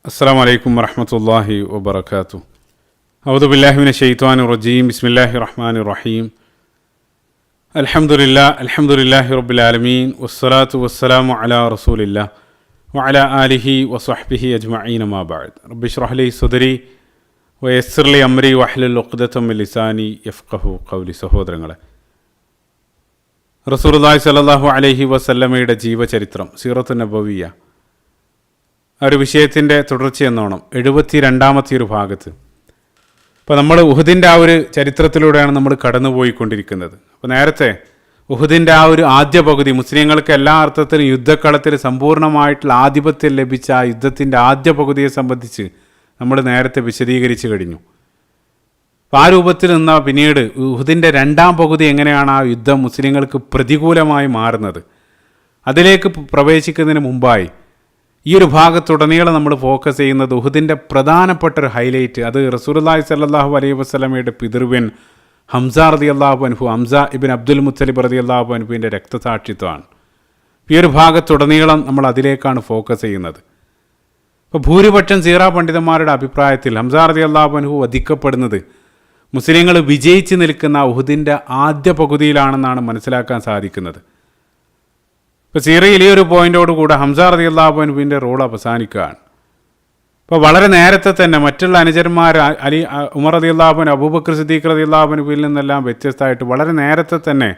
അസ്സലാമു അലൈക്കും വറഹ്മത്തുള്ളാഹി വബറകാതുഹു. അഊദു ബില്ലാഹി മിനശ് ശൈത്വാനിർ റജീം. ബിസ്മില്ലാഹിർ റഹ്മാനിർ റഹീം. അൽഹംദുലില്ലാഹി റബ്ബിൽ ആലമീൻ വസ്സലാത്തു വസ്സലാമു അലാ റസൂലില്ലാഹ് വഅലാ ആലിഹി വസ്വഹ്ബിഹി അജ്മഈൻ. അമ്മാ ബഅദ്. റബ്ബി ഇശ്റഹ് ലി സദ്രി വയസ്സിർ ലി അംരി വഹ്ലുൽ ഉഖ്ദതം മിൻ ലിസാനി യഫ്ഖഹു ഖൗലി. സഹോദരങ്ങളെ, റസൂലുള്ളാഹി സ്വല്ലല്ലാഹു അലൈഹി വസല്ലമയുടെ ജീവചരിത്രം, സീറത്തുൻ നബവിയ്യ, ആ ഒരു വിഷയത്തിൻ്റെ തുടർച്ചയെന്നോണം 72ാമത്തെ ഒരു ഭാഗത്ത് ഇപ്പോൾ നമ്മൾ ഉഹദിൻ്റെ ആ ഒരു ചരിത്രത്തിലൂടെയാണ് നമ്മൾ കടന്നുപോയിക്കൊണ്ടിരിക്കുന്നത്. അപ്പോൾ നേരത്തെ ഉഹദിൻ്റെ ആ ഒരു ആദ്യ പകുതി, മുസ്ലിങ്ങൾക്ക് എല്ലാ അർത്ഥത്തിലും യുദ്ധക്കളത്തിൽ സമ്പൂർണ്ണമായിട്ടുള്ള ആധിപത്യം ലഭിച്ച ആ യുദ്ധത്തിൻ്റെ ആദ്യ പകുതിയെ സംബന്ധിച്ച് നമ്മൾ നേരത്തെ വിശദീകരിച്ച് കഴിഞ്ഞു. അപ്പോൾ ആ രൂപത്തിൽ നിന്ന പിന്നീട് ഉഹദിൻ്റെ രണ്ടാം പകുതി എങ്ങനെയാണ് ആ യുദ്ധം മുസ്ലിങ്ങൾക്ക് പ്രതികൂലമായി മാറുന്നത്, അതിലേക്ക് പ്രവേശിക്കുന്നതിന് മുമ്പായി ഈ ഒരു ഭാഗത്തുടനീളം നമ്മൾ ഫോക്കസ് ചെയ്യുന്നത് ഉഹദിൻ്റെ പ്രധാനപ്പെട്ട ഒരു ഹൈലൈറ്റ്, അത് റസൂലുള്ളാഹി സ്വല്ലല്ലാഹു അലൈഹി വസല്ലമയുടെ പിതൃവ്യൻ ഹംസ റളിയല്ലാഹു അൻഹു, ഹംസ ഇബ്ൻ അബ്ദുൽ മുത്തലിബ് റളിയല്ലാഹു അൻഹുവിൻ്റെ രക്തസാക്ഷിത്വമാണ്. ഈ ഒരു ഭാഗത്തുടനീളം നമ്മൾ അതിലേക്കാണ് ഫോക്കസ് ചെയ്യുന്നത്. ഇപ്പോൾ ഭൂരിപക്ഷം സീറ പണ്ഡിതന്മാരുടെ അഭിപ്രായത്തിൽ ഹംസ റളിയല്ലാഹു അൻഹു വധിക്കപ്പെടുന്നത് മുസ്ലിങ്ങൾ വിജയിച്ച് നിൽക്കുന്ന ഉഹദിൻ്റെ ആദ്യ പകുതിയിലാണെന്നാണ് മനസ്സിലാക്കാൻ സാധിക്കുന്നത്. ഇപ്പോൾ സീറയിൽ ഈ ഒരു പോയിൻ്റോടുകൂടെ ഹംസ റളിയല്ലാഹു അൻഹുവിൻ്റെ റോൾ അവസാനിക്കുകയാണ്. ഇപ്പോൾ വളരെ നേരത്തെ തന്നെ മറ്റുള്ള അനുചരന്മാർ ഉമർ റളിയല്ലാഹു അൻഹു, അബൂബക്കർ സിദ്ദീഖ് റളിയല്ലാഹു അൻഹുവിൽ നിന്നെല്ലാം വ്യത്യസ്തമായിട്ട് വളരെ നേരത്തെ തന്നെ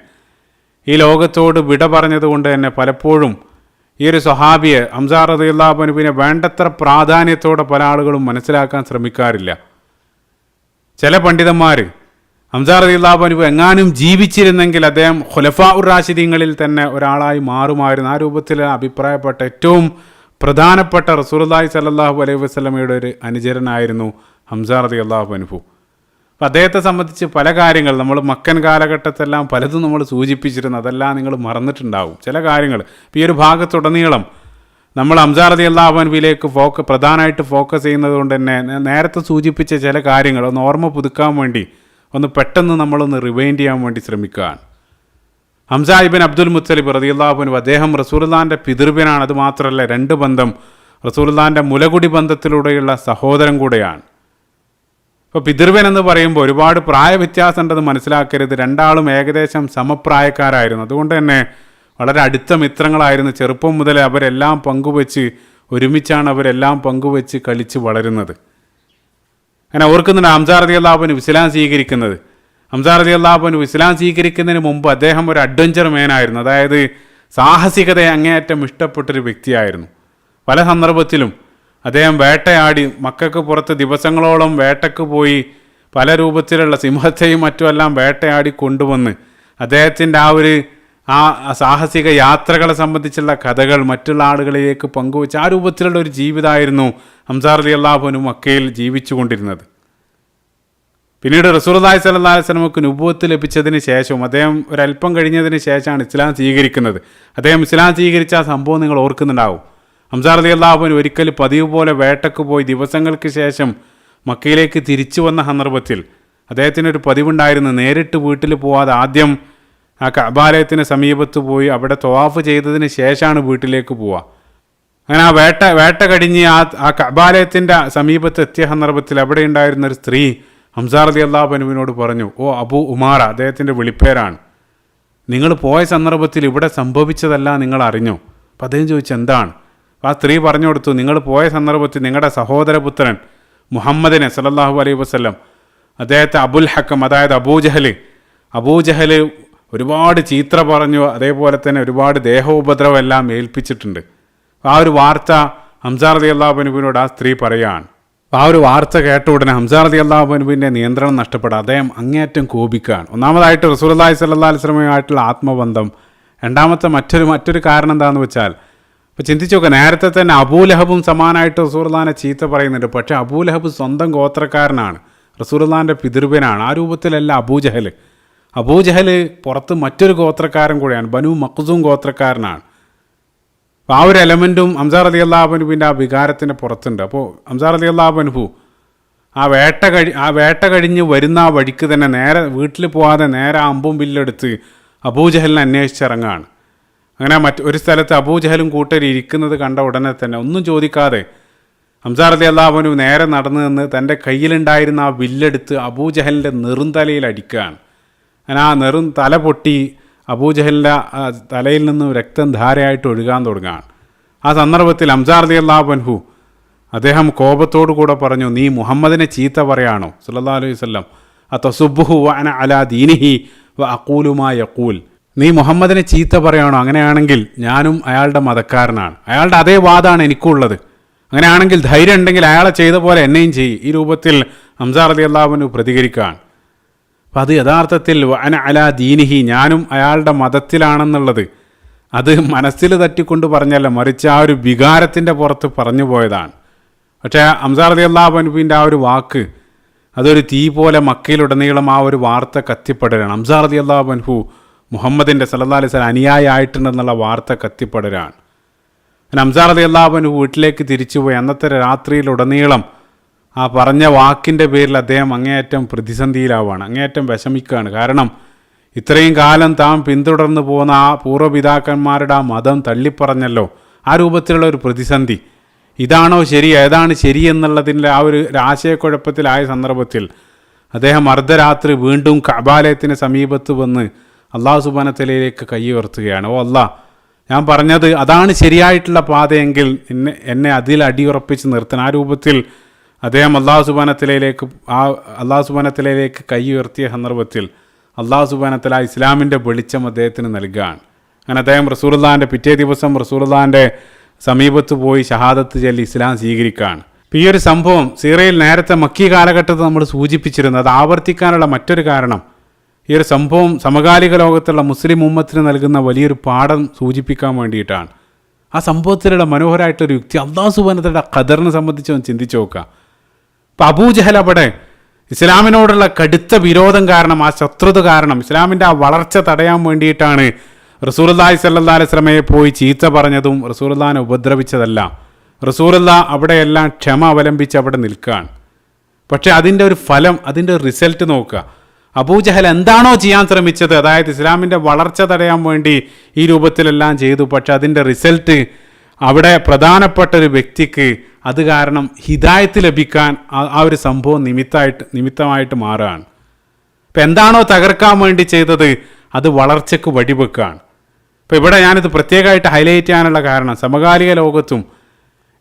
ഈ ലോകത്തോട് വിട പറഞ്ഞതുകൊണ്ട് തന്നെ പലപ്പോഴും ഈ ഒരു സ്വഹാബിയെ ഹംസ റളിയല്ലാഹു അൻഹുവിനെ വേണ്ടത്ര പ്രാധാന്യത്തോടെ പല ആളുകളും മനസ്സിലാക്കാൻ ശ്രമിക്കാറില്ല. ചില പണ്ഡിതന്മാർ ഹംസ റളിയല്ലാഹു അൻഹു എങ്ങാനും ജീവിച്ചിരുന്നെങ്കിൽ അദ്ദേഹം ഖുലഫാഉർ റാഷിദീങ്ങളിൽ തന്നെ ഒരാളായി മാറുമായിരുന്നു, ആ രൂപത്തിൽ അഭിപ്രായപ്പെട്ട ഏറ്റവും പ്രധാനപ്പെട്ട റസൂലുള്ളാഹി സ്വല്ലല്ലാഹു അലൈഹി വസല്ലമയുടെ ഒരു അനുചരനായിരുന്നു ഹംസ റളിയല്ലാഹു അൻഹു. അപ്പോൾ അദ്ദേഹത്തെ സംബന്ധിച്ച് പല കാര്യങ്ങൾ നമ്മൾ മക്കൻ കാലഘട്ടത്തെല്ലാം പലതും നമ്മൾ സൂചിപ്പിച്ചിരുന്നു, അതെല്ലാം നിങ്ങൾ മറന്നിട്ടുണ്ടാവും ചില കാര്യങ്ങൾ. ഇപ്പോൾ ഈ ഒരു ഭാഗത്തുടനീളം നമ്മൾ ഹംസ റളിയല്ലാഹു അൻഹുവിലേക്ക് പ്രധാനമായിട്ട് ഫോക്കസ് ചെയ്യുന്നത് കൊണ്ട് തന്നെ നേരത്തെ സൂചിപ്പിച്ച ചില കാര്യങ്ങൾ ഒന്ന് ഓർമ്മ പുതുക്കാൻ വേണ്ടി ഒന്ന് പെട്ടെന്ന് നമ്മളൊന്ന് റിവൈൻഡ് ചെയ്യാൻ വേണ്ടി ശ്രമിക്കുകയാണ്. ഹംസ ഇബ്ൻ അബ്ദുൽ മുത്തലിബ് റളിയല്ലാഹു അൻഹു, അദ്ദേഹം റസൂലുള്ളാഹിൻ്റെ പിതൃവ്യനാണ്. അത് മാത്രമല്ല, രണ്ട് ബന്ധം, റസൂലുള്ളാഹിൻ്റെ മുലകുടി ബന്ധത്തിലൂടെയുള്ള സഹോദരൻ കൂടെയാണ്. ഇപ്പോൾ പിതൃവ്യൻ എന്ന് പറയുമ്പോൾ ഒരുപാട് പ്രായവ്യത്യാസം ഉണ്ടെന്ന് മനസ്സിലാക്കരുത്. രണ്ടാളും ഏകദേശം സമപ്രായക്കാരായിരുന്നു, അതുകൊണ്ട് തന്നെ വളരെ അടുത്ത മിത്രങ്ങളായിരുന്നു. ചെറുപ്പം മുതൽ അവരെല്ലാം പങ്കുവെച്ച് ഒരുമിച്ചാണ് അവരെല്ലാം പങ്കുവെച്ച് കളിച്ച് വളരുന്നത്. അങ്ങനെ ഓർക്കുന്നുണ്ട് ഹംസ റളിയല്ലാഹു അൻഹു ഇസ്ലാം സ്വീകരിക്കുന്നത്. ഹംസ റളിയല്ലാഹു അൻഹു ഇസ്ലാം സ്വീകരിക്കുന്നതിന് മുമ്പ് അദ്ദേഹം ഒരു അഡ്വഞ്ചർ മാനായിരുന്നു, അതായത് സാഹസികതയെ അങ്ങേയറ്റം ഇഷ്ടപ്പെട്ടൊരു വ്യക്തിയായിരുന്നു. പല സന്ദർഭത്തിലും അദ്ദേഹം വേട്ടയാടി, മക്കൾക്ക് പുറത്ത് ദിവസങ്ങളോളം വേട്ടയ്ക്ക് പോയി പല രൂപത്തിലുള്ള സിംഹത്തെയും മറ്റുമെല്ലാം വേട്ടയാടി കൊണ്ടുവന്ന് അദ്ദേഹത്തിൻ്റെ ആ സാഹസിക യാത്രകളെ സംബന്ധിച്ചുള്ള കഥകൾ മറ്റുള്ള ആളുകളിലേക്ക് പങ്കുവെച്ച് ആ രൂപത്തിലുള്ള ഒരു ജീവിതമായിരുന്നു ഹംസ റളിയല്ലാഹു അൻഹു മക്കയിൽ ജീവിച്ചു കൊണ്ടിരുന്നത്. പിന്നീട് റസൂലുള്ളാഹി സ്വല്ലല്ലാഹു അലൈഹി വസല്ലമക്ക് നുബുവത്ത് ലഭിച്ചതിന് ശേഷവും അദ്ദേഹം ഒരല്പം കഴിഞ്ഞതിന് ശേഷമാണ് ഇസ്ലാം സ്വീകരിക്കുന്നത്. അദ്ദേഹം ഇസ്ലാം സ്വീകരിച്ച ആ സംഭവം നിങ്ങൾ ഓർക്കുന്നുണ്ടാവും. ഹംസ റളിയല്ലാഹു അൻഹു ഒരിക്കൽ പതിവ് പോലെ വേട്ടയ്ക്ക് പോയി ദിവസങ്ങൾക്ക് ശേഷം മക്കയിലേക്ക് തിരിച്ചു വന്ന സന്ദർഭത്തിൽ അദ്ദേഹത്തിനൊരു പതിവുണ്ടായിരുന്നു, നേരിട്ട് വീട്ടിൽ പോവാതെ ആദ്യം ആ കഅബാലയത്തിന് സമീപത്ത് പോയി അവിടെ തവാഫ് ചെയ്തതിന് ശേഷമാണ് വീട്ടിലേക്ക് പോവുക. അങ്ങനെ ആ വേട്ട കഴിഞ്ഞ് ആ കഅബാലയത്തിൻ്റെ സമീപത്ത് എത്തിയ സന്ദർഭത്തിൽ അവിടെ ഉണ്ടായിരുന്ന ഒരു സ്ത്രീ ഹംസ റളിയല്ലാഹു അൻഹുവിനോട് പറഞ്ഞു, ഓ അബൂ ഉമാറ, അദ്ദേഹത്തിൻ്റെ വിളിപ്പേരാണ്, നിങ്ങൾ പോയ സന്ദർഭത്തിൽ ഇവിടെ സംഭവിച്ചതല്ല നിങ്ങൾ അറിഞ്ഞോ? അപ്പം അദ്ദേഹം ചോദിച്ചു, എന്താണ്? ആ സ്ത്രീ പറഞ്ഞു കൊടുത്തു, നിങ്ങൾ പോയ സന്ദർഭത്തിൽ നിങ്ങളുടെ സഹോദരപുത്രൻ മുഹമ്മദിനെ സല്ലല്ലാഹു അലൈഹി വസല്ലം അദ്ദേഹത്തെ അബുൽ ഹക്കം, അതായത് അബൂജഹൽ ഒരുപാട് ചീത്ത പറഞ്ഞു, അതേപോലെ തന്നെ ഒരുപാട് ദേഹോപദ്രവം എല്ലാം ഏൽപ്പിച്ചിട്ടുണ്ട്. ആ ഒരു വാർത്ത ഹംസ റളിയല്ലാഹു അൻഹുവിനോട് ആ സ്ത്രീ പറയുകയാണ്. ആ ഒരു വാർത്ത കേട്ട ഉടനെ ഹംസ റളിയല്ലാഹു അൻഹുവിൻ്റെ നിയന്ത്രണം നഷ്ടപ്പെടുക, അദ്ദേഹം അങ്ങേയറ്റം കോപിക്കുകയാണ്. ഒന്നാമതായിട്ട് റസൂലുള്ളാഹി സ്വല്ലല്ലാഹു അലൈഹി വസല്ലമയുമായിട്ടുള്ള ആത്മബന്ധം. രണ്ടാമത്തെ മറ്റൊരു കാരണം എന്താണെന്ന് വെച്ചാൽ, ഇപ്പോൾ ചിന്തിച്ചു നോക്കുക, നേരത്തെ തന്നെ അബൂലഹബും സമാനമായിട്ട് റസൂലുള്ളാഹിനെ ചീത്ത പറയുന്നുണ്ട്. പക്ഷേ അബൂലഹബ് സ്വന്തം ഗോത്രക്കാരനാണ്, റസൂലുള്ളാഹിൻ്റെ പിതൃവ്യനാണ്. ആ രൂപത്തിലല്ല അബൂജഹൽ പുറത്ത് മറ്റൊരു ഗോത്രക്കാരൻ കൂടെയാണ്, ബനു മഖ്സൂം ഗോത്രക്കാരനാണ്. അപ്പോൾ ആ ഒരു എലമെൻറ്റും ഹംസ റളിയല്ലാഹു അൻഹുവിൻ്റെ ആ വികാരത്തിൻ്റെ പുറത്തുണ്ട്. അപ്പോൾ ഹംസ റളിയല്ലാഹു അൻഹു ആ വേട്ട കഴിഞ്ഞ് വരുന്ന ആ വഴിക്ക് തന്നെ നേരെ വീട്ടിൽ പോകാതെ നേരെ അമ്പും ബില്ലെടുത്ത് അബൂജഹലിനെ അന്വേഷിച്ചിറങ്ങുകയാണ്. അങ്ങനെ ഒരു സ്ഥലത്ത് അബൂജഹലും കൂട്ടർ ഇരിക്കുന്നത് കണ്ട ഉടനെ തന്നെ ഒന്നും ചോദിക്കാതെ ഹംസ റളിയല്ലാഹു അൻഹു നേരെ നടന്നു നിന്ന് തൻ്റെ കയ്യിലുണ്ടായിരുന്ന ആ വില്ലെടുത്ത് അബൂജഹലിൻ്റെ നെറുന്തലയിൽ അടിക്കുകയാണ്. അങ്ങനെ ആ തല പൊട്ടി അബൂജഹലിൻ്റെ തലയിൽ നിന്നും രക്തം ധാരയായിട്ട് ഒഴുകാൻ തുടങ്ങുകയാണ്. ആ സന്ദർഭത്തിൽ ഹംസ റളിയല്ലാഹു അൻഹു അദ്ദേഹം കോപത്തോടു കൂടെ പറഞ്ഞു, നീ മുഹമ്മദിനെ ചീത്ത പറയാണോ സല്ലല്ലാഹു അലൈഹി വസല്ലം? അതസുബ്ബുഹു വഅന അലാ ദീനിഹി വഅഖൂലു മാ യഖൂൽ. നീ മുഹമ്മദിനെ ചീത്ത പറയാണോ? അങ്ങനെയാണെങ്കിൽ ഞാനും അയാളുടെ മതക്കാരനാണ്, അയാളുടെ അതേ വാദമാണ് എനിക്കുള്ളത്. അങ്ങനെയാണെങ്കിൽ ധൈര്യം ഉണ്ടെങ്കിൽ അയാളെ ചെയ്ത പോലെ എന്നെയും ചെയ്യും. ഈ രൂപത്തിൽ ഹംസ റളിയല്ലാഹു അൻഹു പ്രതികരിക്കുകയാണ്. അപ്പം അത് യഥാർത്ഥത്തിൽ വഅന അലാ ദീനിഹി, ഞാനും അയാളുടെ മതത്തിലാണെന്നുള്ളത് അത് മനസ്സിൽ തട്ടിക്കൊണ്ട് പറഞ്ഞല്ല, മറിച്ച് ആ ഒരു വികാരത്തിൻ്റെ പുറത്ത് പറഞ്ഞു പോയതാണ്. പക്ഷേ ഹംസ റളിയല്ലാഹു അൻഹുവിൻ്റെ ആ ഒരു വാക്ക് അതൊരു തീ പോലെ മക്കയിലുടനീളം ആ ഒരു വാർത്ത കത്തിപ്പടരാണ്. ഹംസ റളിയല്ലാഹു അൻഹു മുഹമ്മദിൻ്റെ സല്ലല്ലാഹു അലൈഹി വസല്ലം അനുയായി ആയിട്ടുണ്ടെന്നുള്ള വാർത്ത കത്തിപ്പടരാണ്. ഹംസ റളിയല്ലാഹു അൻഹു വീട്ടിലേക്ക് തിരിച്ചുപോയി. അന്നത്തെ രാത്രിയിലുടനീളം ആ പറഞ്ഞ വാക്കിൻ്റെ പേരിൽ അദ്ദേഹം അങ്ങേയറ്റം പ്രതിസന്ധിയിലാവുകയാണ്, അങ്ങേയറ്റം വിഷമിക്കുകയാണ്. കാരണം ഇത്രയും കാലം താൻ പിന്തുടർന്നു പോകുന്ന ആ പൂർവ്വപിതാക്കന്മാരുടെ ആ മതം തള്ളിപ്പറഞ്ഞല്ലോ. ആ രൂപത്തിലുള്ള ഒരു പ്രതിസന്ധി, ഇതാണോ ശരി, ഏതാണ് ശരി എന്നുള്ളതിൻ്റെ ആ ഒരു ആശയക്കുഴപ്പത്തിലായ സന്ദർഭത്തിൽ അദ്ദേഹം അർദ്ധരാത്രി വീണ്ടും കഅബാലയത്തിന് സമീപത്ത് വന്ന് അല്ലാഹു സുബ്ഹാനഹു വ തആലയിലേക്ക് കൈ ഉയർത്തുകയാണ്. ഓ അല്ലാ, ഞാൻ പറഞ്ഞത് അതാണ് ശരിയായിട്ടുള്ള പാതയെങ്കിൽ എന്നെ അതിൽ അടിയുറപ്പിച്ച് നിർത്തണം. ആ രൂപത്തിൽ അദ്ദേഹം അല്ലാഹു സുബ്ഹാനഹു വ തആലയിലേക്ക് കൈ ഉയർത്തിയ സന്ദർഭത്തിൽ അല്ലാഹു സുബ്ഹാനഹു വ തആല ഇസ്ലാമിൻ്റെ വെളിച്ചം അദ്ദേഹത്തിന് നൽകുകയാണ്. അങ്ങനെ അദ്ദേഹം റസൂലുള്ളാഹിൻ്റെ പിറ്റേ ദിവസം റസൂലുള്ളാഹിൻ്റെ സമീപത്ത് പോയി ഷഹാദത്ത് ചൊല്ലി ഇസ്ലാം സ്വീകരിക്കുകയാണ്. അപ്പോൾ ഈ ഒരു സംഭവം സീറയിൽ നേരത്തെ മക്കി കാലഘട്ടത്തിൽ നമ്മൾ സൂചിപ്പിച്ചിരുന്നത് ആവർത്തിക്കാനുള്ള മറ്റൊരു കാരണം ഈ ഒരു സംഭവം സമകാലിക ലോകത്തുള്ള മുസ്ലിം ഉമ്മത്തിന് നൽകുന്ന വലിയൊരു പാഠം സൂചിപ്പിക്കാൻ വേണ്ടിയിട്ടാണ്. ആ സംഭവത്തിലുള്ള മനോഹരമായിട്ടൊരു യുക്തി അല്ലാഹു സുബ്ഹാനഹു വ തആലയുടെ ഖദറിനെ സംബന്ധിച്ച് ഒന്ന് ചിന്തിച്ച് നോക്കുക. അപ്പോൾ അബൂജഹൽ അവിടെ ഇസ്ലാമിനോടുള്ള കടുത്ത വിരോധം കാരണം, ആ ശത്രുത കാരണം, ഇസ്ലാമിൻ്റെ ആ വളർച്ച തടയാൻ വേണ്ടിയിട്ടാണ് റസൂലുള്ളാഹി സ്വല്ലല്ലാഹു അലൈഹി വസല്ലമയെ പോയി ചീത്ത പറഞ്ഞതും റസൂലുള്ളാഹിനെ ഉപദ്രവിച്ചതെല്ലാം. റസൂലുള്ളാഹി അവിടെയെല്ലാം ക്ഷമ അവലംബിച്ച് അവിടെ നിൽക്കുകയാണ്. പക്ഷേ അതിൻ്റെ ഒരു ഫലം, അതിൻ്റെ ഒരു റിസൾട്ട് നോക്കുക. അബൂജഹൽ എന്താണോ ചെയ്യാൻ ശ്രമിച്ചത്, അതായത് ഇസ്ലാമിൻ്റെ വളർച്ച തടയാൻ വേണ്ടി ഈ രൂപത്തിലെല്ലാം ചെയ്തു, പക്ഷെ അതിൻ്റെ റിസൾട്ട് അവിടെ പ്രധാനപ്പെട്ട ഒരു വ്യക്തിക്ക് അത് കാരണം ഹിദായത്ത് ലഭിക്കാൻ ആ ഒരു സംഭവം നിമിത്തമായിട്ട് മാറുകയാണ്. ഇപ്പം എന്താണോ തകർക്കാൻ വേണ്ടി ചെയ്തത് അത് വളർച്ചയ്ക്ക് വഴിവെക്കുകയാണ്. അപ്പോൾ ഇവിടെ ഞാനിത് പ്രത്യേകമായിട്ട് ഹൈലൈറ്റ് ചെയ്യാനുള്ള കാരണം സമകാലിക ലോകത്തും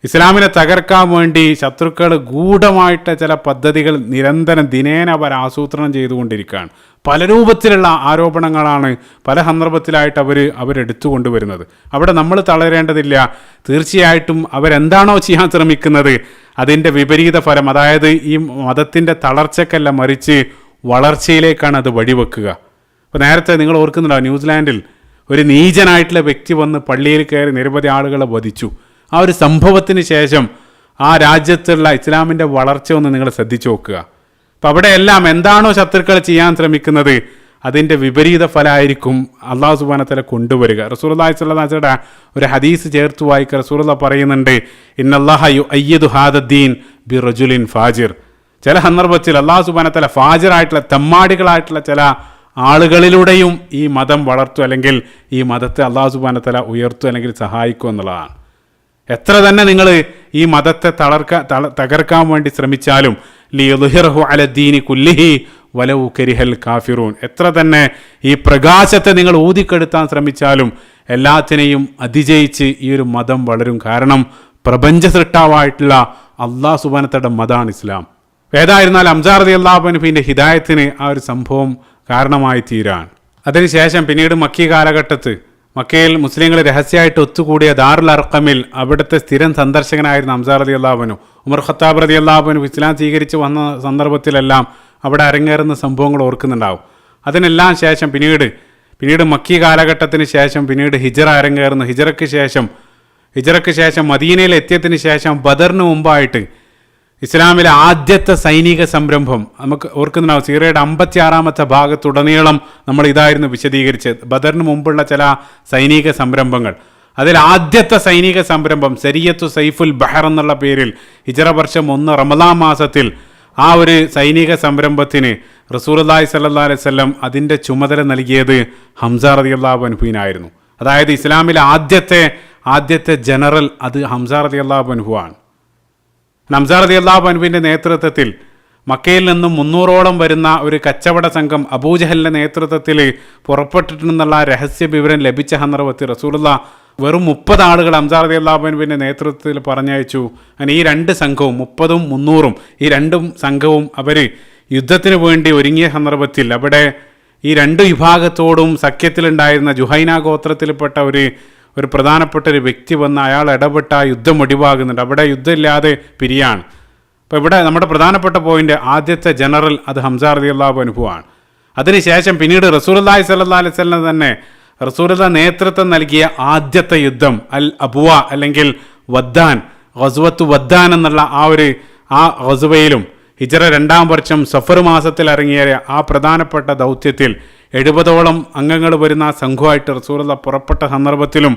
ഇസ്ലാമിനെ തകർക്കാൻ വേണ്ടി ശത്രുക്കൾ ഗൂഢമായിട്ട് ചില പദ്ധതികൾ നിരന്തരം ദിനേന അവർ ആസൂത്രണം ചെയ്തുകൊണ്ടിരിക്കുകയാണ്. പല രൂപത്തിലുള്ള ആരോപണങ്ങളാണ് പല സന്ദർഭത്തിലായിട്ട് അവരെടുത്തുകൊണ്ടുവരുന്നത്. അവിടെ നമ്മൾ തളരേണ്ടതില്ല. തീർച്ചയായിട്ടും അവരെന്താണോ ചെയ്യാൻ ശ്രമിക്കുന്നത് അതിൻ്റെ വിപരീത ഫലം, അതായത് ഈ മതത്തിൻ്റെ തളർച്ചക്കല്ല മറിച്ച് വളർച്ചയിലേക്കാണ് അത് വഴിവെക്കുക. അപ്പോൾ നേരത്തെ നിങ്ങൾ ഓർക്കുന്നുണ്ടോ, ന്യൂസിലാൻഡിൽ ഒരു നീചനായിട്ടുള്ള വ്യക്തി വന്ന് പള്ളിയിൽ കയറി നിരവധി ആളുകളെ വധിച്ചു. ആ ഒരു സംഭവത്തിന് ശേഷം ആ രാജ്യത്തുള്ള ഇസ്ലാമിൻ്റെ വളർച്ച ഒന്ന് നിങ്ങൾ ശ്രദ്ധിച്ചു നോക്കുക. അപ്പം അവിടെയെല്ലാം എന്താണോ ശത്രുക്കൾ ചെയ്യാൻ ശ്രമിക്കുന്നത് അതിൻ്റെ വിപരീത ഫലമായിരിക്കും അല്ലാഹു സുബ്ഹാനഹു വ തആല കൊണ്ടുവരിക. റസൂലുള്ളാഹി സ്വല്ലല്ലാഹു അലൈഹി വസല്ലം ഒരു ഹദീസ് ചേർത്ത് വായിക്കുക. റസൂലുള്ളാഹി പറയുന്നുണ്ട്, ഇന്നല്ലാഹ യുഅയ്യിദു ഹാദദ്ദീൻ ബിറജുലിൻ ഫാജിർ. ചില സന്ദർഭത്തിൽ അല്ലാഹു സുബ്ഹാനഹു വ തആല ഫാജിറായിട്ടുള്ള തെമ്മാടികളായിട്ടുള്ള ചില ആളുകളിലൂടെയും ഈ മതം വളർത്തും, അല്ലെങ്കിൽ ഈ മതത്തെ അല്ലാഹു സുബ്ഹാനഹു വ തആല ഉയർത്തും അല്ലെങ്കിൽ സഹായിക്കും എന്നുള്ളതാണ്. എത്ര തന്നെ നിങ്ങൾ ഈ മതത്തെ തകർക്കാൻ വേണ്ടി ശ്രമിച്ചാലും ലിയുദ്ഹിറഹു അലദ്ദീനി കുല്ലിഹി വലൗ കരിഹൽ കാഫിറൂൻ, എത്ര തന്നെ ഈ പ്രകാശത്തെ നിങ്ങൾ ഊതിക്കെടുത്താൻ ശ്രമിച്ചാലും എല്ലാത്തിനെയും അതിജയിച്ച് ഈ ഒരു മതം വളരും. കാരണം പ്രപഞ്ച സൃഷ്ടാവായിട്ടുള്ള അല്ലാഹു സുബ്ഹാനഹു വ തആലയുടെ മതമാണ് ഇസ്ലാം. ഏതായിരുന്നാലും ഹംസ റളിയല്ലാഹു അൻഹുവിൻ്റെ ഹിദായത്തിന് ആ ഒരു സംഭവം കാരണമായി തീരാൻ. അതിനുശേഷം പിന്നീട് മക്കി കാലഘട്ടത്ത് മക്കയിൽ മുസ്ലിങ്ങൾ രഹസ്യമായിട്ട് ഒത്തുകൂടിയ ദാറുൽ അർഖമിൽ അവിടുത്തെ സ്ഥിരം സന്ദർശകനായിരുന്ന ഹംസ റളിയല്ലാഹു അൻഹു, ഉമർ ഖത്താബ് റളിയല്ലാഹു അൻഹു ഇസ്ലാം സ്വീകരിച്ച് വന്ന സന്ദർഭത്തിലെല്ലാം അവിടെ അരങ്ങേറുന്ന സംഭവങ്ങൾ ഓർക്കുന്നുണ്ടാവും. അതിനെല്ലാം ശേഷം പിന്നീട് മക്കി കാലഘട്ടത്തിന് ശേഷം പിന്നീട് ഹിജറ അരങ്ങേറുന്നു. ഹിജറയ്ക്ക് ശേഷം മദീനയിൽ എത്തിയതിന് ശേഷം ബദറിന് മുമ്പായിട്ട് ഇസ്ലാമിലെ ആദ്യത്തെ സൈനിക സംരംഭം നമുക്ക് ഓർക്കുന്നുണ്ടാവും. സീറയുടെ 56-ാമത്തെ ഭാഗത്തുടനീളം നമ്മൾ ഇതായിരുന്നു വിശദീകരിച്ചത്, ബദറിന് മുമ്പുള്ള ചില സൈനിക സംരംഭങ്ങൾ. അതിൽ ആദ്യത്തെ സൈനിക സംരംഭം സരിയത്തു സൈഫുൽ ബഹർ എന്നുള്ള പേരിൽ ഹിജറ വർഷം 1 റമദാൻ മാസത്തിൽ ആ ഒരു സൈനിക സംരംഭത്തിന് റസൂലുള്ളാഹി സ്വല്ലല്ലാഹു അലൈഹി വസല്ലം അതിൻ്റെ ചുമതല നൽകിയത് ഹംസ റളിയല്ലാഹു അൻഹുവിനായിരുന്നു. അതായത് ഇസ്ലാമിലെ ആദ്യത്തെ ജനറൽ അത് ഹംസ റളിയല്ലാഹു അൻഹു ആണ്. ഹംസ റളിയല്ലാഹു അൻഹുവിൻ്റെ നേതൃത്വത്തിൽ മക്കയിൽ നിന്നും 300ഓളം വരുന്ന ഒരു കച്ചവട സംഘം അബൂജഹലിൻ്റെ നേതൃത്വത്തിൽ പുറപ്പെട്ടിട്ടുണ്ടെന്നുള്ള രഹസ്യ വിവരം ലഭിച്ച സന്ദർഭത്തിൽ റസൂലുള്ളാഹി വെറും 30 ആളുകൾ ഹംസ റളിയല്ലാഹു അൻഹുവിൻ്റെ നേതൃത്വത്തിൽ പറഞ്ഞയച്ചു. അങ്ങനെ ഈ രണ്ട് സംഘവും 30ഉം 300ഉം ഈ രണ്ടും സംഘവും അവർ യുദ്ധത്തിന് വേണ്ടി ഒരുങ്ങിയ സന്ദർഭത്തിൽ അവിടെ ഈ രണ്ട് വിഭാഗത്തോടും സഖ്യത്തിലുണ്ടായിരുന്ന ജുഹൈന ഗോത്രത്തിൽപ്പെട്ട ഒരു പ്രധാനപ്പെട്ട ഒരു വ്യക്തി വന്ന് അയാൾ ഇടപെട്ട യുദ്ധം ഒഴിവാകുന്നുണ്ട്. അവിടെ യുദ്ധമില്ലാതെ പിരിയാണ്. അപ്പോൾ ഇവിടെ നമ്മുടെ പ്രധാനപ്പെട്ട പോയിന്റ് ആദ്യത്തെ ജനറൽ അത് ഹംസ റളിയല്ലാഹു അൻഹു ആണ്. അതിനുശേഷം പിന്നീട് റസൂലുള്ളാഹി സ്വല്ലല്ലാഹു അലൈഹി വസല്ലം തന്നെ റസൂലുള്ളാഹി നേതൃത്വം നൽകിയ ആദ്യത്തെ യുദ്ധം അൽ അബ്വ അല്ലെങ്കിൽ വദ്ദാൻ, ഗസ്വത്തു വദ്ദാൻ എന്നുള്ള ആ ഗസ്വയിലും ഹിജ്റ 2-ാം വർഷം സഫർ മാസത്തിൽ ഇറങ്ങിയ ആ പ്രധാനപ്പെട്ട ദൗത്യത്തിൽ 70ഓളം അംഗങ്ങൾ വരുന്ന ആ സംഘമായിട്ട് റസൂലുള്ളാഹി പുറപ്പെട്ട സന്ദർഭത്തിലും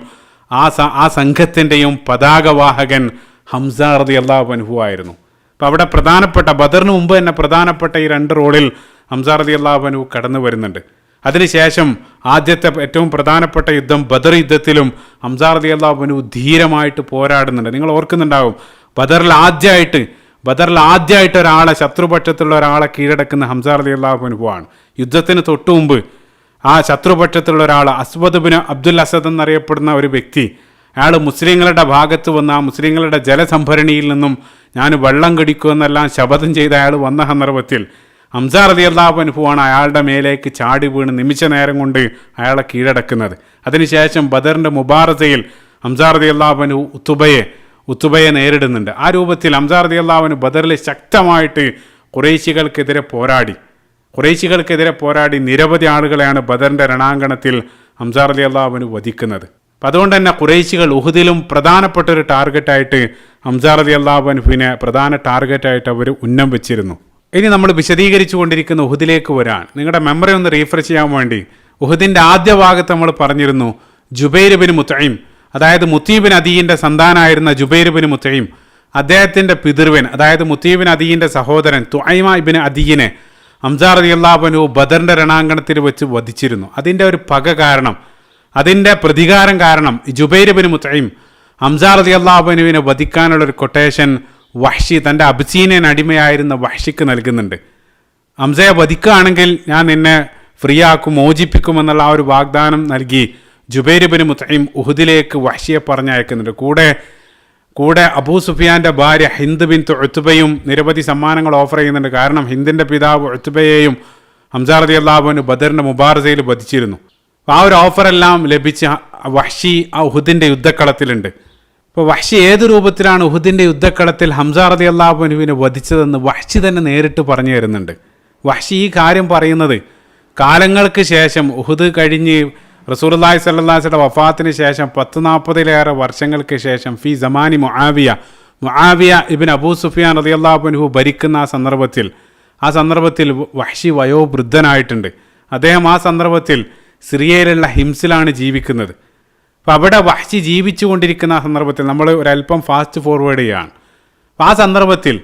ആ സംഘത്തിൻ്റെയും പതാകവാഹകൻ ഹംസ റളിയല്ലാഹു അൻഹു ആയിരുന്നു. അപ്പോൾ അവിടെ പ്രധാനപ്പെട്ട ബദറിന് മുമ്പ് തന്നെ പ്രധാനപ്പെട്ട ഈ 2 റോളിൽ ഹംസ റളിയല്ലാഹു അൻഹു കടന്നു വരുന്നുണ്ട്. അതിനുശേഷം ആദ്യത്തെ ഏറ്റവും പ്രധാനപ്പെട്ട യുദ്ധം ബദർ യുദ്ധത്തിലും ഹംസ റളിയല്ലാഹു അൻഹു ധീരമായിട്ട് പോരാടുന്നുണ്ട്. നിങ്ങൾ ഓർക്കുന്നുണ്ടാവും, ബദറിൽ ആദ്യമായിട്ട് ഒരാളെ, ശത്രുപക്ഷത്തുള്ള ഒരാളെ കീഴടക്കുന്ന ഹംസ റളിയല്ലാഹു അൻഹു ആണ്. യുദ്ധത്തിന് തൊട്ടു മുമ്പ് ആ ശത്രുപക്ഷത്തുള്ള ഒരാൾ അസ്വദ് ബിൻ അബ്ദുൽ അസദ് എന്നറിയപ്പെടുന്ന ഒരു വ്യക്തി, അയാൾ മുസ്ലിങ്ങളുടെ ഭാഗത്ത് വന്ന ആ മുസ്ലിങ്ങളുടെ ജലസംഭരണിയിൽ നിന്നും ഞാൻ വെള്ളം കുടിക്കുമെന്നെല്ലാം ശപഥം ചെയ്ത അയാൾ വന്ന സന്ദർഭത്തിൽ ഹംസ റളിയല്ലാഹു അൻഹു ആണ് അയാളുടെ മേലേക്ക് ചാടി വീണ് നിമിഷ നേരം കൊണ്ട് അയാളെ കീഴടക്കുന്നത്. അതിനുശേഷം ബദറിൻ്റെ മുബാറസയിൽ ഹംസ റളിയല്ലാഹു അൻഹു ഉത്തുബയെ നേരിടുന്നുണ്ട്. ആ രൂപത്തിൽ ഹംസ റളിയല്ലാഹു അൻഹു ബദറിൽ ശക്തമായിട്ട് ഖുറൈശികൾക്കെതിരെ പോരാടി നിരവധി ആളുകളെയാണ് ബദറിൻ്റെ രണാങ്കണത്തിൽ ഹംസ റളിയല്ലാഹു അൻഹു വധിക്കുന്നത്. അപ്പം അതുകൊണ്ട് തന്നെ ഖുറൈശികൾ ഉഹുദിലും പ്രധാനപ്പെട്ട ഒരു ടാർഗറ്റായിട്ട് ഹംസ റളിയല്ലാഹു അൻഹുവിനെ പ്രധാന ടാർഗറ്റായിട്ട് അവർ ഉന്നം വെച്ചിരുന്നു. ഇനി നമ്മൾ വിശദീകരിച്ചു കൊണ്ടിരിക്കുന്ന ഉഹുദിലേക്ക് വരാൻ നിങ്ങളുടെ മെമ്മറി ഒന്ന് റീഫ്രഷ് ചെയ്യാൻ വേണ്ടി ഉഹുദിൻ്റെ ആദ്യ ഭാഗത്ത് നമ്മൾ പറഞ്ഞിരുന്നു ജുബൈർ ബിൻ മുത്ഇം, അതായത് മുത്തീബിൻ അദീൻ്റെ സന്താനായിരുന്ന ജുബൈർ ബിൻ മുത്ഇം, അദ്ദേഹത്തിൻ്റെ പിതൃവൻ അതായത് മുത്തീബിൻ അദീൻ്റെ സഹോദരൻ തുഐമ ഇബ്നു അദീനെ ഹംസ റളിയല്ലാഹു അൻഹു ബദറിൻ്റെ രണാങ്കണത്തിൽ വെച്ച് വധിച്ചിരുന്നു. അതിൻ്റെ ഒരു പക കാരണം, അതിൻ്റെ പ്രതികാരം കാരണം ജുബൈർ ബിൻ മുത്ഇം ഹംസ റളിയല്ലാഹു അൻഹുവിനെ വധിക്കാനുള്ളൊരു കൊട്ടേഷൻ വഹ്ഷി തൻ്റെ അബ്സീനിയൻ അടിമയായിരുന്ന വഹ്ഷിക്ക് നൽകുന്നുണ്ട്. ഹംസയെ വധിക്കുകയാണെങ്കിൽ ഞാൻ നിന്നെ ഫ്രീ ആക്കും, മോചിപ്പിക്കുമെന്നുള്ള ആ ഒരു വാഗ്ദാനം നൽകി ജുബൈർ ബിൻ മുത്ഇം ഉഹുദിലേക്ക് വഹ്ഷിയെ പറഞ്ഞയക്കുന്നുണ്ട്. കൂടെ അബൂ സുഫിയാൻ്റെ ഭാര്യ ഹിന്ദ് ബിൻ ഉത്ബയും നിരവധി സമ്മാനങ്ങൾ ഓഫർ ചെയ്യുന്നുണ്ട്. കാരണം ഹിന്ദിൻ്റെ പിതാവ് ഉത്ബയെയും ഹംസ റളിയല്ലാഹു അൻഹു ബദറിൻ്റെ മുബാറസയിൽ വധിച്ചിരുന്നു. ആ ഒരു ഓഫറെല്ലാം ലഭിച്ച വഹ്ഷി ആ ഉഹുദിൻ്റെ യുദ്ധക്കളത്തിലുണ്ട്. അപ്പോൾ വഹ്ഷി ഏത് രൂപത്തിലാണ് ഉഹുദിൻ്റെ യുദ്ധക്കളത്തിൽ ഹംസ റളിയല്ലാഹു അൻഹുവിനെ വധിച്ചതെന്ന് വഹ്ഷി തന്നെ നേരിട്ട് പറഞ്ഞു തരുന്നുണ്ട്. വഹ്ഷി ഈ കാര്യം പറയുന്നത് കാലങ്ങൾക്ക് ശേഷം, ഉഹുദ് കഴിഞ്ഞ് റസൂലുള്ളാഹി സ്വല്ലല്ലാഹു അലൈഹി വസല്ലം വഫാത്തിന് ശേഷം 10-40 വർഷങ്ങൾക്ക് ശേഷം ഫി സമാനി മുആവിയ ഇബ്ൻ അബൂ സുഫിയാൻ റളിയല്ലാഹു അൻഹു ഭരിക്കുന്ന ആ സന്ദർഭത്തിൽ വഹ്ഷി വയോവൃദ്ധനായിട്ടുണ്ട്. അദ്ദേഹം ആ സന്ദർഭത്തിൽ സിറിയയിലുള്ള ഹിംസിലാണ് ജീവിക്കുന്നത്. അപ്പോൾ അവിടെ വഹ്ഷി ജീവിച്ചു കൊണ്ടിരിക്കുന്ന ആ സന്ദർഭത്തിൽ നമ്മൾ ഒരല്പം ഫാസ്റ്റ് ഫോർവേഡ് ചെയ്യുകയാണ്. അപ്പോൾ ആ സന്ദർഭത്തിൽ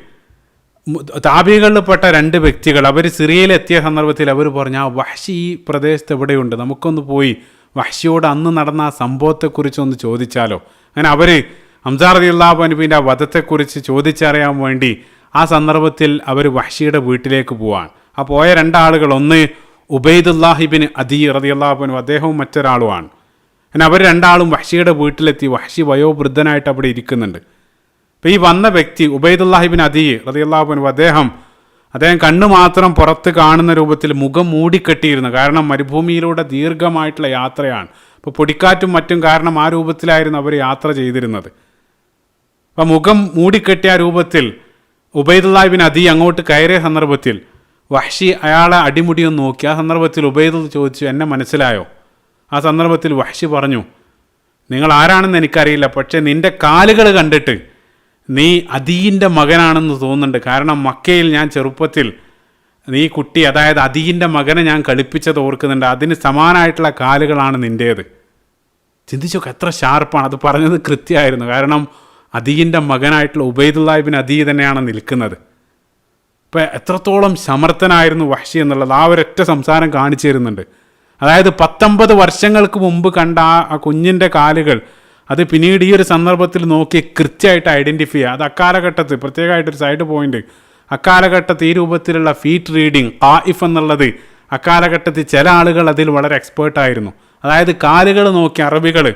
താബികളിൽപ്പെട്ട 2 വ്യക്തികൾ അവർ സിറിയയിലെത്തിയ സന്ദർഭത്തിൽ അവർ പറഞ്ഞു, ആ വഹ്ഷി ഈ പ്രദേശത്ത് എവിടെയുണ്ട്, നമുക്കൊന്ന് പോയി വഹ്ഷിയോട് അന്ന് നടന്ന ആ സംഭവത്തെക്കുറിച്ചൊന്ന് ചോദിച്ചാലോ. അങ്ങനെ അവർ ഹംസ റളിയല്ലാഹു അൻഹുവിൻ്റെ ആ വധത്തെക്കുറിച്ച് ചോദിച്ചറിയാൻ വേണ്ടി ആ സന്ദർഭത്തിൽ അവർ വഹ്ഷിയുടെ വീട്ടിലേക്ക് പോവാണ്. ആ പോയ 2 ആളുകൾ, ഒന്ന് ഉബൈദുല്ലാഹി ഇബ്നു അദീ റളിയല്ലാഹു അൻഹു, അദ്ദേഹവും മറ്റൊരാളുമാണ്. അങ്ങനെ അവർ 2 ആളും വഹ്ഷിയുടെ വീട്ടിലെത്തി. വഹ്ഷി വയോവൃദ്ധനായിട്ട് അവിടെ ഇരിക്കുന്നുണ്ട്. അപ്പോൾ ഈ വന്ന വ്യക്തി ഉബൈദുല്ലാഹി ഇബ്നു അദീ റളിയല്ലാഹു അൻഹു, അദ്ദേഹം കണ്ണ് മാത്രം പുറത്ത് കാണുന്ന രൂപത്തിൽ മുഖം മൂടിക്കെട്ടിയിരുന്നു. കാരണം മരുഭൂമിയിലൂടെ ദീർഘമായിട്ടുള്ള യാത്രയാണ്. അപ്പോൾ പൊടിക്കാറ്റും മറ്റും കാരണം ആ രൂപത്തിലായിരുന്നു അവർ യാത്ര ചെയ്തിരുന്നത്. അപ്പോൾ മുഖം മൂടിക്കെട്ടിയ രൂപത്തിൽ ഉബൈദുല്ലാഹി ഇബ്നു അദീ അങ്ങോട്ട് കയറിയ സന്ദർഭത്തിൽ വഹ്ഷി അയാളെ അടിമുടിയൊന്ന് നോക്കി. ആ സന്ദർഭത്തിൽ ഉബൈദുല്ലാഹ് ചോദിച്ചു, എന്നെ മനസ്സിലായോ? ആ സന്ദർഭത്തിൽ വഹ്ഷി പറഞ്ഞു, നിങ്ങൾ ആരാണെന്ന് എനിക്കറിയില്ല, പക്ഷേ നിൻ്റെ കാലുകൾ കണ്ടിട്ട് നീ അദീൻ്റെ മകനാണെന്ന് തോന്നുന്നുണ്ട്. കാരണം മക്കയിൽ ഞാൻ ചെറുപ്പത്തിൽ നീ കുട്ടി, അതായത് അദീൻ്റെ മകനെ ഞാൻ കളിപ്പിച്ചത് ഓർക്കുന്നുണ്ട്. അതിന് സമാനമായിട്ടുള്ള കാലുകളാണ് നിൻ്റേത്. ചിന്തിച്ചു എത്ര ഷാർപ്പാണ്. അത് പറഞ്ഞത് കൃത്യമായിരുന്നു. കാരണം അദീൻ്റെ മകനായിട്ടുള്ള ഉബൈദുല്ലാഹി ഇബ്നു അദീ തന്നെയാണ് നിൽക്കുന്നത്. ഇപ്പം എത്രത്തോളം സമർത്ഥനായിരുന്നു വഹ്ഷി എന്നുള്ളത് ആ ഒരൊറ്റ സംസാരം കാണിച്ചു തരുന്നുണ്ട്. അതായത് 19 വർഷങ്ങൾക്ക് മുമ്പ് കണ്ട ആ കുഞ്ഞിൻ്റെ കാലുകൾ അത് പിന്നീട് ഈ ഒരു സന്ദർഭത്തിൽ നോക്കി കൃത്യമായിട്ട് ഐഡൻറ്റിഫൈ ചെയ്യുക. അത് അക്കാലഘട്ടത്തിൽ പ്രത്യേകമായിട്ടൊരു സൈഡ് പോയിന്റ്, അക്കാലഘട്ടത്തിൽ ഈ രൂപത്തിലുള്ള ഫീറ്റ് റീഡിങ് ഖായിഫ് എന്നുള്ളത് അക്കാലഘട്ടത്തിൽ ചില ആളുകൾ അതിൽ വളരെ എക്സ്പേർട്ടായിരുന്നു. അതായത് കാലുകൾ നോക്കി അറബികൾ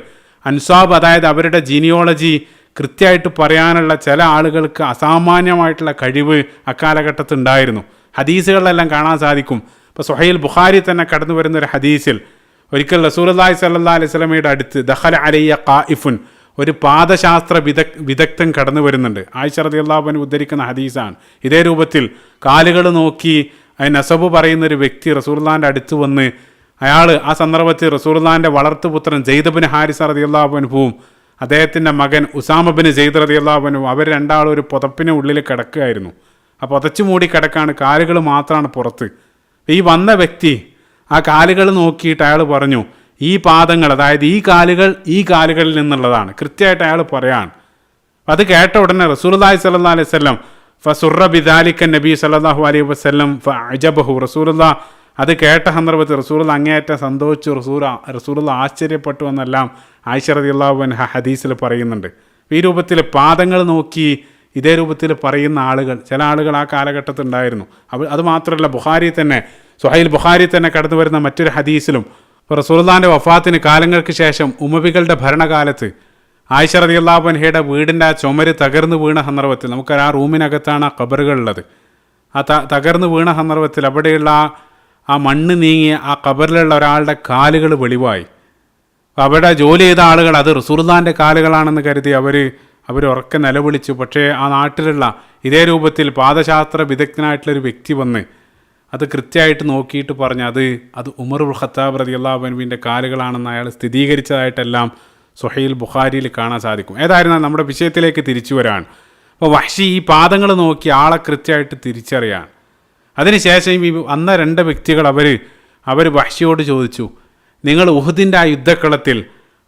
അൻസാബ്, അതായത് അവരുടെ ജീനിയോളജി കൃത്യമായിട്ട് പറയാനുള്ള ചില ആളുകൾക്ക് അസാമാന്യമായിട്ടുള്ള കഴിവ് അക്കാലഘട്ടത്തിൽ ഉണ്ടായിരുന്നു. ഹദീസുകളിലെല്ലാം കാണാൻ സാധിക്കും. ഇപ്പോൾ സ്വഹീൽ ബുഖാരി തന്നെ കടന്നു വരുന്ന ഒരു ഹദീസിൽ ഒരിക്കൽ റസൂലുള്ളാഹി സ്വല്ലല്ലാഹി അലൈഹി വസല്ലമയുടെ അടുത്ത് ദഖല അലയ്യ ഖായിഫുൻ, ഒരു പാദശാസ്ത്ര വിദഗ്ധൻ കടന്നു വരുന്നുണ്ട്. ആയിഷ റളിയല്ലാഹു അൻഹ ഉദ്ധരിക്കുന്ന ഹദീസാണ്. ഇതേ രൂപത്തിൽ കാലുകൾ നോക്കി നസബ് പറയുന്ന ഒരു വ്യക്തി റസൂലുള്ളാഹിൻ്റെ അടുത്ത് വന്ന്, അയാൾ ആ സന്ദർഭത്തിൽ റസൂലുള്ളാഹിൻ്റെ വളർത്തുപുത്രൻ സെയ്ദ് ബിൻ ഹാരിസ റളിയല്ലാഹു അൻഹുവും അദ്ദേഹത്തിൻ്റെ മകൻ ഉസാമ ബിൻ സെയ്ദ് റളിയല്ലാഹു അൻഹു, അവർ രണ്ടാളും ഒരു പുതപ്പിന് ഉള്ളിൽ കിടക്കുകയായിരുന്നു. ആ പുതച്ചു മൂടി കിടക്കാണ്, കാലുകൾ മാത്രമാണ് പുറത്ത്. ഈ വന്ന വ്യക്തി ആ കാലുകൾ നോക്കിയിട്ട് അയാൾ പറഞ്ഞു, ഈ പാദങ്ങൾ, അതായത് ഈ കാലുകളിൽ നിന്നുള്ളതാണ്. കൃത്യമായിട്ട് അയാൾ പറയാണ്. അത് കേട്ട ഉടനെ റസൂലുള്ളാഹി സ്വല്ലല്ലാഹി അലൈഹി വസല്ലം ഫസുറ ബിദാലിക നബി സല്ലല്ലാഹു അലൈഹി വസല്ലം ഫഅജബഹു, റസൂലുള്ളാഹ് അത് കേട്ട സന്ദർഭത്തിൽ റസൂലുള്ളാഹ് അങ്ങേയറ്റം സന്തോഷിച്ചു, റസൂലുള്ളാഹ് ആശ്ചര്യപ്പെട്ടു എന്നെല്ലാം ആയിഷ റളിയല്ലാഹു അൻഹ ഹദീസിൽ പറയുന്നുണ്ട്. ഈ രൂപത്തിൽ പാദങ്ങൾ നോക്കി ഇതേ രൂപത്തിൽ പറയുന്ന ആളുകൾ, ചില ആളുകൾ ആ കാലഘട്ടത്തിൽ ഉണ്ടായിരുന്നു. അത് മാത്രമല്ല, ബുഖാരി തന്നെ, സുഹൈൽ ബുഖാരി തന്നെ കടന്നു വരുന്ന മറ്റൊരു ഹദീസിലും ഇപ്പോൾ റസൂലുള്ളാഹിൻ്റെ വഫാത്തിന് കാലങ്ങൾക്ക് ശേഷം ഉമവികളുടെ ഭരണകാലത്ത് ആയിഷ റളിയല്ലാഹു അൻഹയുടെ വീടിൻ്റെ ആ ചുമര് തകർന്നു വീണ സന്ദർഭത്തിൽ, നമുക്കറിയാം ആ റൂമിനകത്താണ് ആ ഖബറുകളുള്ളത്. ആ തകർന്നു വീണ സന്ദർഭത്തിൽ അവിടെയുള്ള ആ മണ്ണ് നീങ്ങിയ ആ ഖബറിലുള്ള ഒരാളുടെ കാലുകൾ വെളിവായി. അവിടെ ജോലി ചെയ്ത ആളുകൾ അത് റസൂലുള്ളാഹിൻ്റെ കാലുകളാണെന്ന് കരുതി അവർ ഉറക്കെ നിലവിളിച്ചു. പക്ഷേ ആ നാട്ടിലുള്ള ഇതേ രൂപത്തിൽ പാദശാസ്ത്ര വിദഗ്ധനായിട്ടുള്ളൊരു വ്യക്തി വന്ന് അത് കൃത്യമായിട്ട് നോക്കിയിട്ട് പറഞ്ഞു, അത് ഉമറുൽ ഖത്താബ് റളിയല്ലാഹു അൻഹുവിൻ്റെ കാലുകളാണെന്ന് അയാൾ സ്ഥിരീകരിച്ചതായിട്ടെല്ലാം സുഹൈൽ ബുഖാരിയിൽ കാണാൻ സാധിക്കും. ഏതായിരുന്നാലും നമ്മുടെ വിഷയത്തിലേക്ക് തിരിച്ചു വരാൻ, അപ്പോൾ വഹ്ശി ഈ പാദങ്ങൾ നോക്കി ആളെ കൃത്യമായിട്ട് തിരിച്ചറിയാൻ. അതിനുശേഷം ഈ വന്ന രണ്ട് വ്യക്തികൾ അവർ വഹ്ശിയോട് ചോദിച്ചു, നിങ്ങൾ ഉഹദിൻ്റെ ആ യുദ്ധക്കളത്തിൽ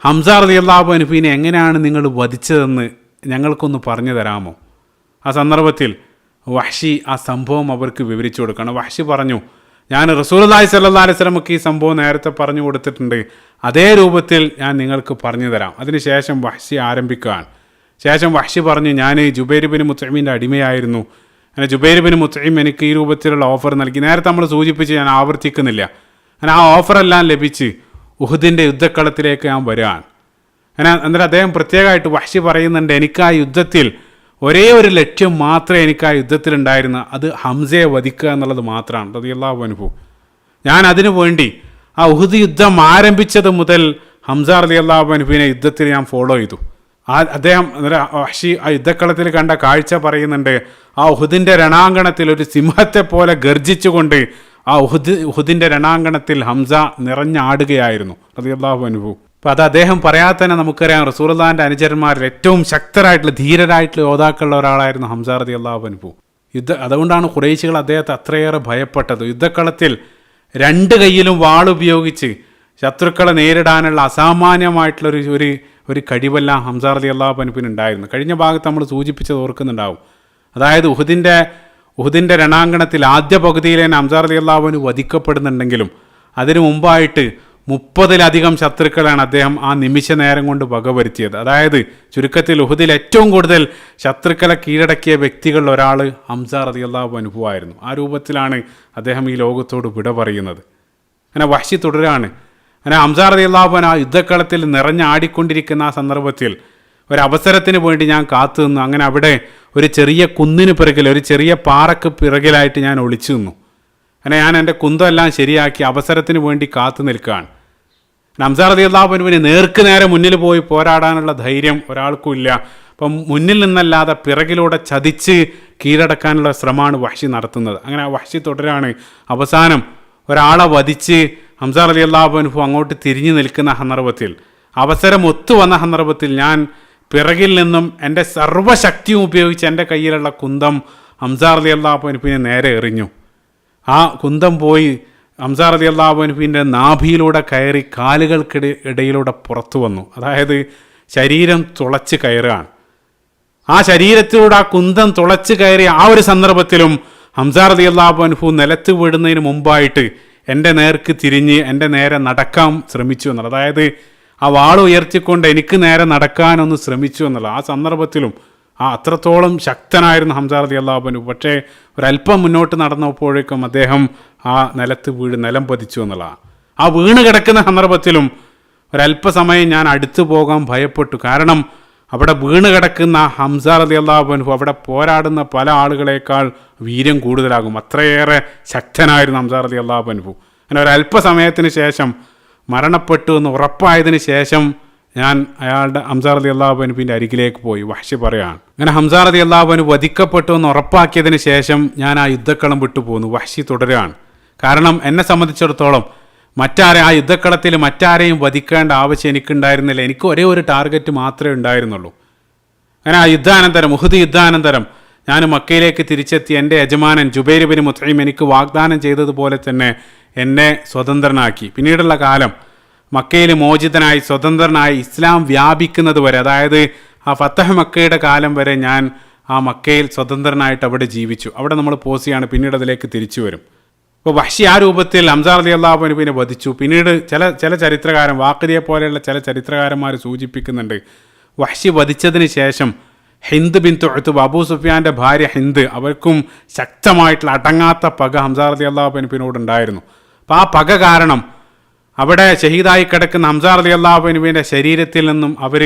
ഹംസ റളിയല്ലാഹു അൻഹുവിനെ എങ്ങനെയാണ് നിങ്ങൾ വധിച്ചതെന്ന് ഞങ്ങൾക്കൊന്ന് പറഞ്ഞു തരാമോ? ആ സന്ദർഭത്തിൽ വഹ്ശി ആ സംഭവം അവർക്ക് വിവരിച്ചു കൊടുക്കണം. വഹ്ശി പറഞ്ഞു, ഞാൻ റസൂലുള്ളാഹി സ്വല്ലല്ലാഹി അലൈഹി വസല്ലമക്ക് ഈ സംഭവം നേരത്തെ പറഞ്ഞു കൊടുത്തിട്ടുണ്ട്, അതേ രൂപത്തിൽ ഞാൻ നിങ്ങൾക്ക് പറഞ്ഞു തരാം. അതിനുശേഷം വഹ്ശി ആരംഭിക്കുകയാണ്. ശേഷം വഹ്ശി പറഞ്ഞു, ഞാൻ ജുബൈർ ബിൻ മുത്ഇമിൻ്റെ അടിമയായിരുന്നു. അങ്ങനെ ജുബൈർ ബിൻ മുത്ഇം എനിക്ക് ഈ രൂപത്തിലുള്ള ഓഫർ നൽകി. നേരത്തെ നമ്മൾ സൂചിപ്പിച്ച് ഞാൻ ആവർത്തിക്കുന്നില്ല. അങ്ങനെ ആ ഓഫറെല്ലാം ലഭിച്ച് ഉഹദിൻ്റെ യുദ്ധക്കളത്തിലേക്ക് ഞാൻ വരികയാണ്. അന്നേരം അദ്ദേഹം പ്രത്യേകമായിട്ട് വഹ്ശി പറയുന്നുണ്ട്, എനിക്ക് ആ യുദ്ധത്തിൽ ഒരേ ഒരു ലക്ഷ്യം മാത്രമേ എനിക്ക് ആ യുദ്ധത്തിലുണ്ടായിരുന്നു, അത് ഹംസയെ വധിക്കുക എന്നുള്ളത് മാത്രമാണ് റളിയല്ലാഹു അൻഹു. ഞാൻ അതിനു വേണ്ടി ആ ഉഹദ് യുദ്ധം ആരംഭിച്ചത് മുതൽ ഹംസ റളിയല്ലാഹു അൻഹുവിനെ യുദ്ധത്തിൽ ഞാൻ ഫോളോ ചെയ്തു. അദ്ദേഹം വഹ്ശി ആ യുദ്ധക്കളത്തിൽ കണ്ട കാഴ്ച പറയുന്നുണ്ട്. ആ ഉഹദിൻ്റെ രണാങ്കണത്തിൽ ഒരു സിംഹത്തെ പോലെ ഗർജിച്ചുകൊണ്ട് ആ ഉഹദിൻ്റെ രണാങ്കണത്തിൽ ഹംസ നിറഞ്ഞാടുകയായിരുന്നു റളിയല്ലാഹു അൻഹു. അപ്പോൾ അത് അദ്ദേഹം പറയാതെ തന്നെ നമുക്കറിയാം, റസൂലുള്ളാഹിൻ്റെ അനുചരന്മാരിൽ ഏറ്റവും ശക്തരായിട്ടുള്ള ധീരരായിട്ടുള്ള യോദ്ധാക്കളുള്ള ഒരാളായിരുന്നു ഹംസ റളിയല്ലാഹു അൻഹു. അതുകൊണ്ടാണ് ഖുറൈശികൾ അദ്ദേഹത്തെ അത്രയേറെ ഭയപ്പെട്ടത്. യുദ്ധക്കളത്തിൽ രണ്ട് കൈയിലും വാളുപയോഗിച്ച് ശത്രുക്കളെ നേരിടാനുള്ള അസാമാന്യമായിട്ടുള്ള ഒരു കഴിവെല്ലാം ഹംസ റളിയല്ലാഹു അൻഹുവിന് ഉണ്ടായിരുന്നു. കഴിഞ്ഞ ഭാഗത്ത് നമ്മൾ സൂചിപ്പിച്ചത് ഓർക്കുന്നുണ്ടാവും. അതായത് ഉഹദിൻ്റെ രണാങ്കണത്തിൽ ആദ്യ പകുതിയിൽ തന്നെ ഹംസ റളിയല്ലാഹു അൻഹു വധിക്കപ്പെടുന്നുണ്ടെങ്കിലും അതിനു മുമ്പായിട്ട് 30-ലധികം ശത്രുക്കളാണ് അദ്ദേഹം ആ നിമിഷ നേരം കൊണ്ട് വകവരുത്തിയത്. അതായത് ചുരുക്കത്തിൽ ഉഹദിൽ ഏറ്റവും കൂടുതൽ ശത്രുക്കളെ കീഴടക്കിയ വ്യക്തികളിൽ ഒരാൾ ഹംസ റളിയല്ലാഹു അൻഹു ആയിരുന്നു. ആ രൂപത്തിലാണ് അദ്ദേഹം ഈ ലോകത്തോട് വിട പറയുന്നത്. അങ്ങനെ വഹ്ശി തുടരാണ്. അങ്ങനെ ഹംസ റളിയല്ലാഹു അൻഹു ആ യുദ്ധക്കളത്തിൽ നിറഞ്ഞാടിക്കൊണ്ടിരിക്കുന്ന ആ സന്ദർഭത്തിൽ ഒരവസരത്തിന് വേണ്ടി ഞാൻ കാത്തു നിന്നു. അങ്ങനെ അവിടെ ഒരു ചെറിയ കുന്നിന് പിറകിൽ, ഒരു ചെറിയ പാറക്ക് പിറകിലായിട്ട് ഞാൻ ഒളിച്ചു നിന്നു. അങ്ങനെ ഞാൻ എൻ്റെ കുന്തമെല്ലാം ശരിയാക്കി അവസരത്തിന് വേണ്ടി കാത്തു നിൽക്കുകയാണ്. ഹംസ റളിയല്ലാഹു അൻഹുവിന് നേർക്ക് നേരെ മുന്നിൽ പോയി പോരാടാനുള്ള ധൈര്യം ഒരാൾക്കും ഇല്ല. അപ്പം മുന്നിൽ നിന്നല്ലാതെ പിറകിലൂടെ ചതിച്ച് കീഴടക്കാനുള്ള ശ്രമമാണ് വഹ്ശി നടത്തുന്നത്. അങ്ങനെ വഹ്ശി തുടരാണ്. അവസാനം ഒരാളെ വധിച്ച് ഹംസ റളിയല്ലാഹു അൻഹു അങ്ങോട്ട് തിരിഞ്ഞു നിൽക്കുന്ന സന്ദർഭത്തിൽ, അവസരം ഒത്തു വന്ന സന്ദർഭത്തിൽ ഞാൻ പിറകിൽ നിന്നും എൻ്റെ സർവ്വശക്തിയും ഉപയോഗിച്ച് എൻ്റെ കയ്യിലുള്ള കുന്തം ഹംസ റളിയല്ലാഹു അൻഹുവിനെ നേരെ എറിഞ്ഞു. ആ കുന്തം പോയി ഹംസ റളിയല്ലാഹു അൻഹുവിൻ്റെ നാഭിയിലൂടെ കയറി കാലുകൾക്കിടയിലൂടെ പുറത്തു വന്നു. അതായത് ശരീരം തുളച്ച് കയറുകയാണ്. ആ ശരീരത്തിലൂടെ ആ കുന്തം തുളച്ച് കയറിയ ആ ഒരു സന്ദർഭത്തിലും ഹംസ റളിയല്ലാഹു അൻഹു നിലത്ത് വീടുന്നതിന് മുമ്പായിട്ട് എൻ്റെ നേർക്ക് തിരിഞ്ഞ് എൻ്റെ നേരെ നടക്കാൻ ശ്രമിച്ചു എന്നുള്ളത്. അതായത് ആ വാൾ ഉയർത്തിക്കൊണ്ട് എനിക്ക് നേരെ നടക്കാനൊന്ന് ശ്രമിച്ചു എന്നുള്ള ആ സന്ദർഭത്തിലും അത്രത്തോളം ശക്തനായിരുന്നു ഹംസ റളിയല്ലാഹു അൻഹു. പക്ഷേ ഒരല്പം മുന്നോട്ട് നടന്നപ്പോഴേക്കും അദ്ദേഹം ആ നിലത്ത് നിലം പതിച്ചു എന്നുള്ളതാണ്. ആ വീണ് കിടക്കുന്ന സന്ദർഭത്തിലും ഒരല്പസമയം ഞാൻ അടുത്തു പോകാൻ ഭയപ്പെട്ടു. കാരണം അവിടെ വീണ് കിടക്കുന്ന ഹംസ റളിയല്ലാഹു അൻഹു അവിടെ പോരാടുന്ന പല ആളുകളേക്കാൾ വീര്യം കൂടുതലാകും. അത്രയേറെ ശക്തനായിരുന്നു ഹംസ റളിയല്ലാഹു അൻഹു. അങ്ങനെ ഒരല്പസമയത്തിന് ശേഷം മരണപ്പെട്ടു എന്ന് ഉറപ്പായതിന് ശേഷം ഞാൻ അയാളുടെ ഹംസ റളിയല്ലാഹു അൻഹുവിൻ്റെ അരികിലേക്ക് പോയി. വഹ്ശി പറയാണ്, അങ്ങനെ ഹംസ റളിയല്ലാഹു അൻഹു വധിക്കപ്പെട്ടു എന്ന് ഉറപ്പാക്കിയതിന് ശേഷം ഞാൻ ആ യുദ്ധക്കളം വിട്ടു പോന്നു. വഹ്ശി തുടരുകയാണ്. കാരണം എന്നെ സംബന്ധിച്ചിടത്തോളം ആ യുദ്ധക്കളത്തിൽ മറ്റാരെയും വധിക്കേണ്ട ആവശ്യം എനിക്കുണ്ടായിരുന്നില്ല. എനിക്ക് ഒരേ ഒരു ടാർഗറ്റ് മാത്രമേ ഉണ്ടായിരുന്നുള്ളൂ. അങ്ങനെ ആ യുദ്ധാനന്തരം, ഉഹുദ് യുദ്ധാനന്തരം ഞാൻ മക്കയിലേക്ക് തിരിച്ചെത്തി. എൻ്റെ യജമാനൻ ജുബൈർ ബിൻ മുത്ഇം എനിക്ക് വാഗ്ദാനം ചെയ്തതുപോലെ തന്നെ എന്നെ സ്വതന്ത്രനാക്കി. പിന്നീടുള്ള കാലം മക്കയിൽ മോചിതനായി സ്വതന്ത്രനായി ഇസ്ലാം വ്യാപിക്കുന്നത് വരെ, അതായത് ആ ഫതഹ് മക്കയുടെ കാലം വരെ ഞാൻ ആ മക്കയിൽ സ്വതന്ത്രനായിട്ട് അവിടെ ജീവിച്ചു. അവിടെ നമ്മൾ പോസിയാണ്, പിന്നീട് അതിലേക്ക് തിരിച്ചു വരും. അപ്പോൾ വഹ്ശി ആ രൂപത്തിൽ ഹംസ റളിയല്ലാഹു അൻഹുവിനെ വധിച്ചു. പിന്നീട് ചില ചരിത്രകാരൻ, വാഖിദിയെ പോലെയുള്ള ചില ചരിത്രകാരന്മാർ സൂചിപ്പിക്കുന്നുണ്ട്, വഹ്ശി വധിച്ചതിന് ശേഷം ഹിന്ദ് ബിൻത് ഉത്ബ, അബൂ സുഫിയാൻ്റെ ഭാര്യ ഹിന്ദ്, അവർക്കും ശക്തമായിട്ടുള്ള അടങ്ങാത്ത പക ഹംസ റളിയല്ലാഹു അൻഹുവിനോട് ഉണ്ടായിരുന്നു. അപ്പോൾ ആ പക കാരണം അവിടെ ഷഹീദായി കിടക്കുന്ന ഹംസ റളിയല്ലാഹു അൻഹുവിൻ്റെ ശരീരത്തിൽ നിന്നും അവർ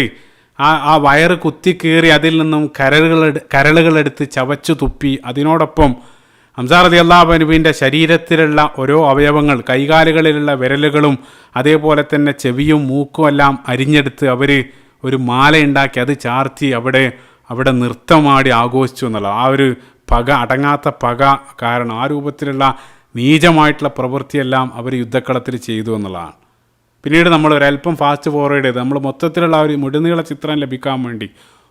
ആ വയറ് കുത്തിക്കീറി അതിൽ നിന്നും കരളുകളെടുത്ത് ചവച്ചു തുപ്പി. അതിനോടൊപ്പം ഹംസ റളിയല്ലാഹു അൻഹുവിൻ്റെ ശരീരത്തിലുള്ള ഓരോ അവയവങ്ങൾ, കൈകാലുകളിലുള്ള വിരലുകളും അതേപോലെ തന്നെ ചെവിയും മൂക്കും എല്ലാം അരിഞ്ഞെടുത്ത് അവർ ഒരു മാലയുണ്ടാക്കി അത് ചാർത്തി അവിടെ നൃത്തമാടി ആഘോഷിച്ചു എന്നുള്ള ആ ഒരു പക, അടങ്ങാത്ത പക കാരണം ആ രൂപത്തിലുള്ള നീചമായിട്ടുള്ള പ്രവൃത്തിയെല്ലാം അവർ യുദ്ധക്കളത്തിൽ ചെയ്തു എന്നുള്ളതാണ്. പിന്നീട് നമ്മൾ ഒരല്പം ഫാസ്റ്റ് ഫോർവേഡ് ചെയ്ത് നമ്മൾ മൊത്തത്തിലുള്ള ഒരു മുഴുനീള ചിത്രം ലഭിക്കാൻ വേണ്ടി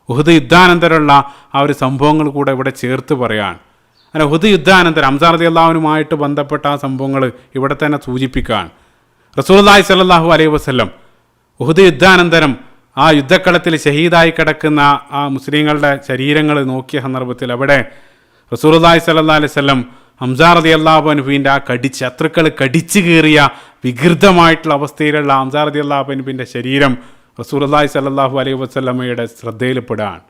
ഉഹുദ് യുദ്ധാനന്തരമുള്ള ആ ഒരു സംഭവങ്ങൾ കൂടെ ഇവിടെ ചേർത്ത് പറയാണ്. അങ്ങനെ ഉഹുദ് യുദ്ധാനന്തരം ഹംസ റളിയല്ലാഹു അൻഹുവുമായിട്ട് ബന്ധപ്പെട്ട ആ സംഭവങ്ങൾ ഇവിടെ തന്നെ സൂചിപ്പിക്കുകയാണ്. റസൂലുള്ളാഹി സ്വല്ലല്ലാഹു അലൈഹി വസല്ലം ഉഹുദ് യുദ്ധാനന്തരം ആ യുദ്ധക്കളത്തിൽ ഷഹീദായി കിടക്കുന്ന ആ മുസ്ലിങ്ങളുടെ ശരീരങ്ങൾ നോക്കിയ സന്ദർഭത്തിൽ അവിടെ റസൂലുള്ളാഹി സ്വല്ലല്ലാഹു അലൈഹി വസല്ലം ഹംസ റളിയല്ലാഹു അൻഹുവിൻ്റെ ആ ശത്രുക്കൾ കടിച്ചു കീറിയ വികൃതമായിട്ടുള്ള അവസ്ഥയിലുള്ള ഹംസ റളിയല്ലാഹു അൻഹുവിൻ്റെ ശരീരം റസൂലുള്ളാഹി സ്വല്ലല്ലാഹു അലൈഹി വസല്ലമയുടെ ശ്രദ്ധയിൽപ്പെടുകയാണ്.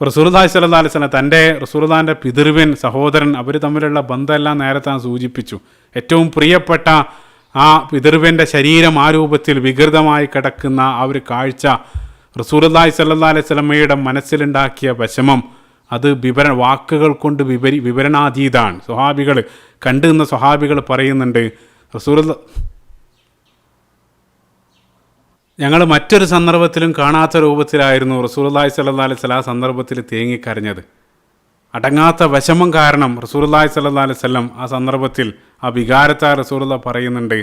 റസൂലുള്ളാഹി സ്വല്ലല്ലാഹു അലൈഹി വസല്ലം റസൂലുള്ളാഹിൻ്റെ പിതൃവ്യൻ സഹോദരൻ അവർ തമ്മിലുള്ള ബന്ധമെല്ലാം നേരത്തെ സൂചിപ്പിച്ചു. ഏറ്റവും പ്രിയപ്പെട്ട ആ പിതൃവ്യൻ്റെ ശരീരം ആ രൂപത്തിൽ വികൃതമായി കിടക്കുന്ന ആ ഒരു കാഴ്ച റസൂലുള്ളാഹി സ്വല്ലല്ലാഹു അലൈഹി വസല്ലമയുടെ മനസ്സിലുണ്ടാക്കിയ വിഷമം അത് വാക്കുകൾ കൊണ്ട് വിവരണാതീതാണ്. സ്വഹാബികൾ കണ്ടുനിന്ന സ്വഹാബികൾ പറയുന്നുണ്ട്, ഞങ്ങൾ മറ്റൊരു സന്ദർഭത്തിലും കാണാത്ത രൂപത്തിലായിരുന്നു റസൂലുള്ളാഹി സ്വല്ലല്ലാഹു അലൈഹി വസല്ലം ആ സന്ദർഭത്തിൽ തേങ്ങിക്കരഞ്ഞത്. അടങ്ങാത്ത വിഷമം കാരണം റസൂലുള്ളാഹി സ്വല്ലല്ലാഹു അലൈഹി വസല്ലം ആ സന്ദർഭത്തിൽ ആ വികാരത്താൽ റസൂലുള്ളാഹി പറയുന്നുണ്ട്,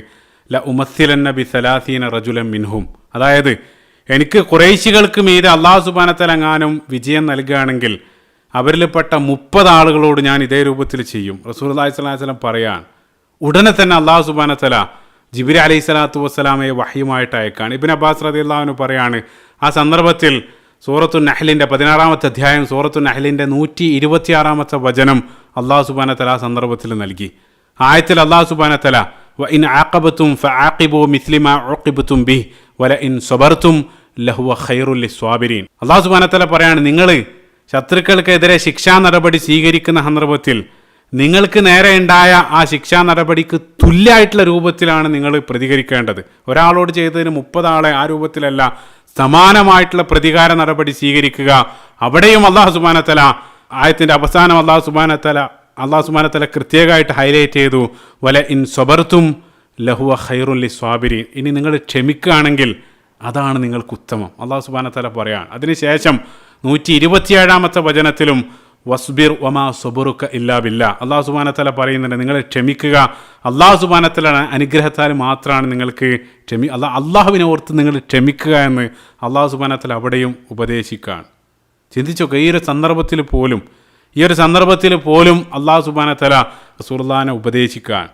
ല ഉമസ്സിലന്ന ബി സലാസീന റജുലൻ മിൻഹും, അതായത് എനിക്ക് ഖുറൈശികൾക്ക് മീതെ അല്ലാഹു സുബ്ഹാനഹു വ തആല എങ്ങാനും വിജയം നൽകുകയാണെങ്കിൽ അവരിൽപ്പെട്ട 30 ആളുകളോട് ഞാൻ ഇതേ രൂപത്തിൽ ചെയ്യും. റസൂലുള്ളാഹി സ്വല്ലല്ലാഹു അലൈഹി വസല്ലം പറയാൻ ഉടനെ തന്നെ അല്ലാഹു സുബ്ഹാനഹു വ തആല ജിബ്രീൽ അലൈഹി സ്വലാത്തു വസ്സലാമയെ വഹ്യുമായിട്ട് അയക്കാണ്. ഇബ്നു അബ്ബാസ് റളിയല്ലാഹു അൻഹു പറയാണ്, ആ സന്ദർഭത്തിൽ സൂറത്തു നഹ്ലിൻ്റെ 16-ാമത്തെ അധ്യായം സൂറത്തു നഹ്ലിൻ്റെ 126-ാമത്തെ വചനം അല്ലാഹു സുബ്ഹാനഹു വ തആല ആ സന്ദർഭത്തിൽ നൽകി. ആയത്തിൽ അല്ലാഹു സുബ്ഹാനഹു വ തആല വ ഇൻ ആഖബതും ഫആഖിബു മിസ്ലി മാ ഉഖിബതും ബിഹി വല ഇൻ സബർതും ലഹുവ ഖൈറുൽ ലിസ്വാബിരീൻ. അല്ലാഹു സുബ്ഹാനഹു വ തആല പറയാണ്, നിങ്ങൾ ശത്രുക്കൾക്കെതിരെ ശിക്ഷാ നടപടി സ്വീകരിക്കുന്ന സന്ദർഭത്തിൽ നിങ്ങൾക്ക് നേരെ ഉണ്ടായ ആ ശിക്ഷാ നടപടിക്ക് തുല്യമായിട്ടുള്ള രൂപത്തിലാണ് നിങ്ങൾ പ്രതികരിക്കേണ്ടത്. ഒരാളോട് ചെയ്തതിന് 30 ആളെ ആ രൂപത്തിലല്ല, സമാനമായിട്ടുള്ള പ്രതികാര നടപടി സ്വീകരിക്കുക. അവിടെയും അല്ലാഹു സുബ്ഹാനഹു വ തആല ആയത്തിൻ്റെ അവസാനം അല്ലാഹു സുബ്ഹാനഹു വ തആല കൃത്യമായിട്ട് ഹൈലൈറ്റ് ചെയ്തു, വല ഇൻ സബർതും ലഹുവ ഖൈറുൽ ലിസ്വാബിരീൻ, ഇനി നിങ്ങൾ ക്ഷമിക്കുകയാണെങ്കിൽ അതാണ് നിങ്ങൾക്ക് ഉത്തമം. അല്ലാഹു സുബ്ഹാനഹു വ തആല പറയാണ്. അതിനുശേഷം 127-ാമത്തെ വചനത്തിലും വസ്ബിർ വമാ സബറുക ഇല്ലാ ബില്ലാ, അല്ലാഹു സുബ്ഹാനഹു വ തആല പറയുന്നുണ്ട്, നിങ്ങൾ ക്ഷമിക്കുക, അല്ലാഹു സുബ്ഹാനഹു വ തആല അനുഗ്രഹത്താൽ മാത്രമാണ് നിങ്ങൾക്ക് അള്ളാഹുവിനെ ഓർത്ത് നിങ്ങൾ ക്ഷമിക്കുക എന്ന് അല്ലാഹു സുബ്ഹാനഹു വ തആല അവിടെയും ഉപദേശിക്കുകയാണ്. ചിന്തിച്ചോക്കെ, ഈ ഒരു സന്ദർഭത്തിൽ പോലും അല്ലാഹു സുബ്ഹാനഹു വ തആല റസൂലുള്ളാഹിനെ ഉപദേശിക്കുകയാണ്.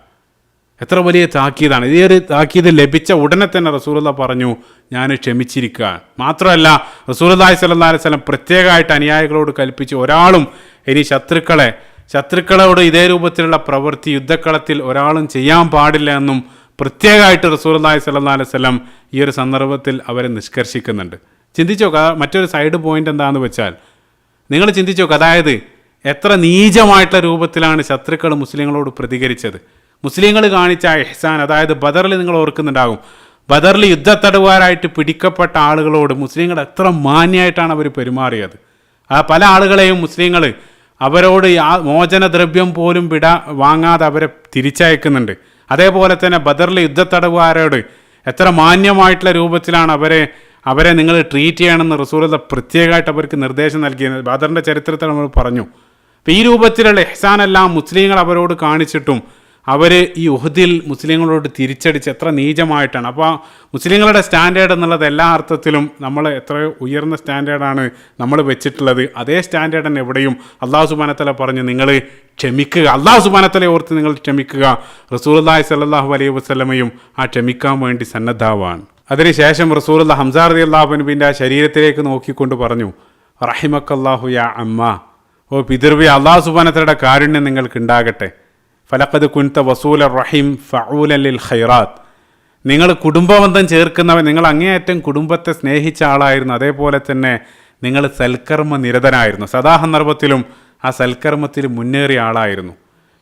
എത്ര വലിയ താക്കീതാണ്! ഈ ഒരു താക്കീത് ലഭിച്ച ഉടനെ തന്നെ റസൂലുള്ളാഹി പറഞ്ഞു, ഞാൻ ക്ഷമിച്ചിരിക്കുക. മാത്രമല്ല റസൂലുള്ളാഹി സ്വല്ലല്ലാഹു അലൈഹി വസല്ലം പ്രത്യേകമായിട്ട് അനുയായികളോട് കൽപ്പിച്ചു, ഒരാളും ഇനി ശത്രുക്കളോട് ഇതേ രൂപത്തിലുള്ള പ്രവൃത്തി യുദ്ധക്കളത്തിൽ ഒരാളും ചെയ്യാൻ പാടില്ല എന്നും പ്രത്യേകമായിട്ട് റസൂലുള്ളാഹി സ്വല്ലല്ലാഹു അലൈഹി വസല്ലം ഈ ഒരു സന്ദർഭത്തിൽ അവരെ നിഷ്കർഷിക്കുന്നുണ്ട്. ചിന്തിച്ചു നോക്കുക. മറ്റൊരു സൈഡ് പോയിന്റ് എന്താണെന്ന് വെച്ചാൽ, നിങ്ങൾ ചിന്തിച്ചു നോക്കുക, അതായത് എത്ര നീചമായിട്ടുള്ള രൂപത്തിലാണ് ശത്രുക്കൾ മുസ്ലിങ്ങളോട് പ്രതികരിച്ചത്. മുസ്ലിങ്ങൾ കാണിച്ച ഇഹ്സാൻ, അതായത് ബദറിൽ നിങ്ങൾ ഓർക്കുന്നുണ്ടാകും, ബദറിൽ യുദ്ധത്തടവുകാരായിട്ട് പിടിക്കപ്പെട്ട ആളുകളോട് മുസ്ലിങ്ങൾ എത്ര മാന്യമായിട്ടാണ് അവർ പെരുമാറിയത്. ആ പല ആളുകളെയും മുസ്ലിങ്ങൾ അവരോട് മോചനദ്രവ്യം പോലും വാങ്ങാതെ അവരെ തിരിച്ചയക്കുന്നുണ്ട്. അതേപോലെ തന്നെ ബദറിലെ യുദ്ധത്തടവുകാരോട് എത്ര മാന്യമായിട്ടുള്ള രൂപത്തിലാണ് അവരെ നിങ്ങൾ ട്രീറ്റ് ചെയ്യണമെന്ന് റസൂലുള്ള പ്രത്യേകമായിട്ട് അവർക്ക് നിർദ്ദേശം നൽകിയത് ബദറിൻ്റെ ചരിത്രത്തിൽ നമ്മൾ പറഞ്ഞു. അപ്പോൾ ഈ രൂപത്തിലുള്ള ഇഹ്സാനെല്ലാം മുസ്ലിങ്ങൾ അവരോട് കാണിച്ചിട്ടും അവർ ഈ ഉഹദിൽ മുസ്ലിങ്ങളോട് തിരിച്ചടിച്ച് എത്ര നീചമായിട്ടാണ്. അപ്പോൾ മുസ്ലിങ്ങളുടെ സ്റ്റാൻഡേർഡ് എന്നുള്ളത് എല്ലാ അർത്ഥത്തിലും നമ്മൾ എത്ര ഉയർന്ന സ്റ്റാൻഡേർഡാണ് നമ്മൾ വെച്ചിട്ടുള്ളത്, അതേ സ്റ്റാൻഡേർഡ് തന്നെ എവിടെയും അള്ളാഹു സുബ്ഹാനഹു വ തആല പറഞ്ഞു, നിങ്ങൾ ക്ഷമിക്കുക, അള്ളാഹു സുബ്ഹാനഹു വ തആലയെ ഓർത്ത് നിങ്ങൾ ക്ഷമിക്കുക. റസൂലുള്ളാഹി സ്വല്ലല്ലാഹു അലൈഹി വസല്ലമയും ആ ക്ഷമിക്കാൻ വേണ്ടി സന്നദ്ധാവാണ്. അതിനുശേഷം റസൂലുള്ളാഹി ഹംസ റളിയല്ലാഹു അൻഹുവിൻ്റെ ആ ശരീരത്തിലേക്ക് നോക്കിക്കൊണ്ട് പറഞ്ഞു, റഹിമക്കല്ലാഹു യാ അമ്മ, ഓ പിതൃവ്യ, അള്ളാഹു സുബ്ഹാനഹു വ തആലയുടെ കാരുണ്യം നിങ്ങൾക്ക് ഉണ്ടാകട്ടെ. ഫലഖദ് കുൻത വസൂല റഹീം ഫഊലൻ ലിൽ ഖൈറാത്ത്, നിങ്ങൾ കുടുംബബന്ധം ചേർക്കുന്നവൻ, നിങ്ങൾ അങ്ങേയറ്റം കുടുംബത്തെ സ്നേഹിച്ച ആളായിരുന്നു. അതേപോലെ തന്നെ നിങ്ങൾ സൽക്കർമ്മ നിരതനായിരുന്നു, സദാസന്ദർഭത്തിലും ആ സൽക്കർമ്മത്തിൽ മുന്നേറിയ ആളായിരുന്നു.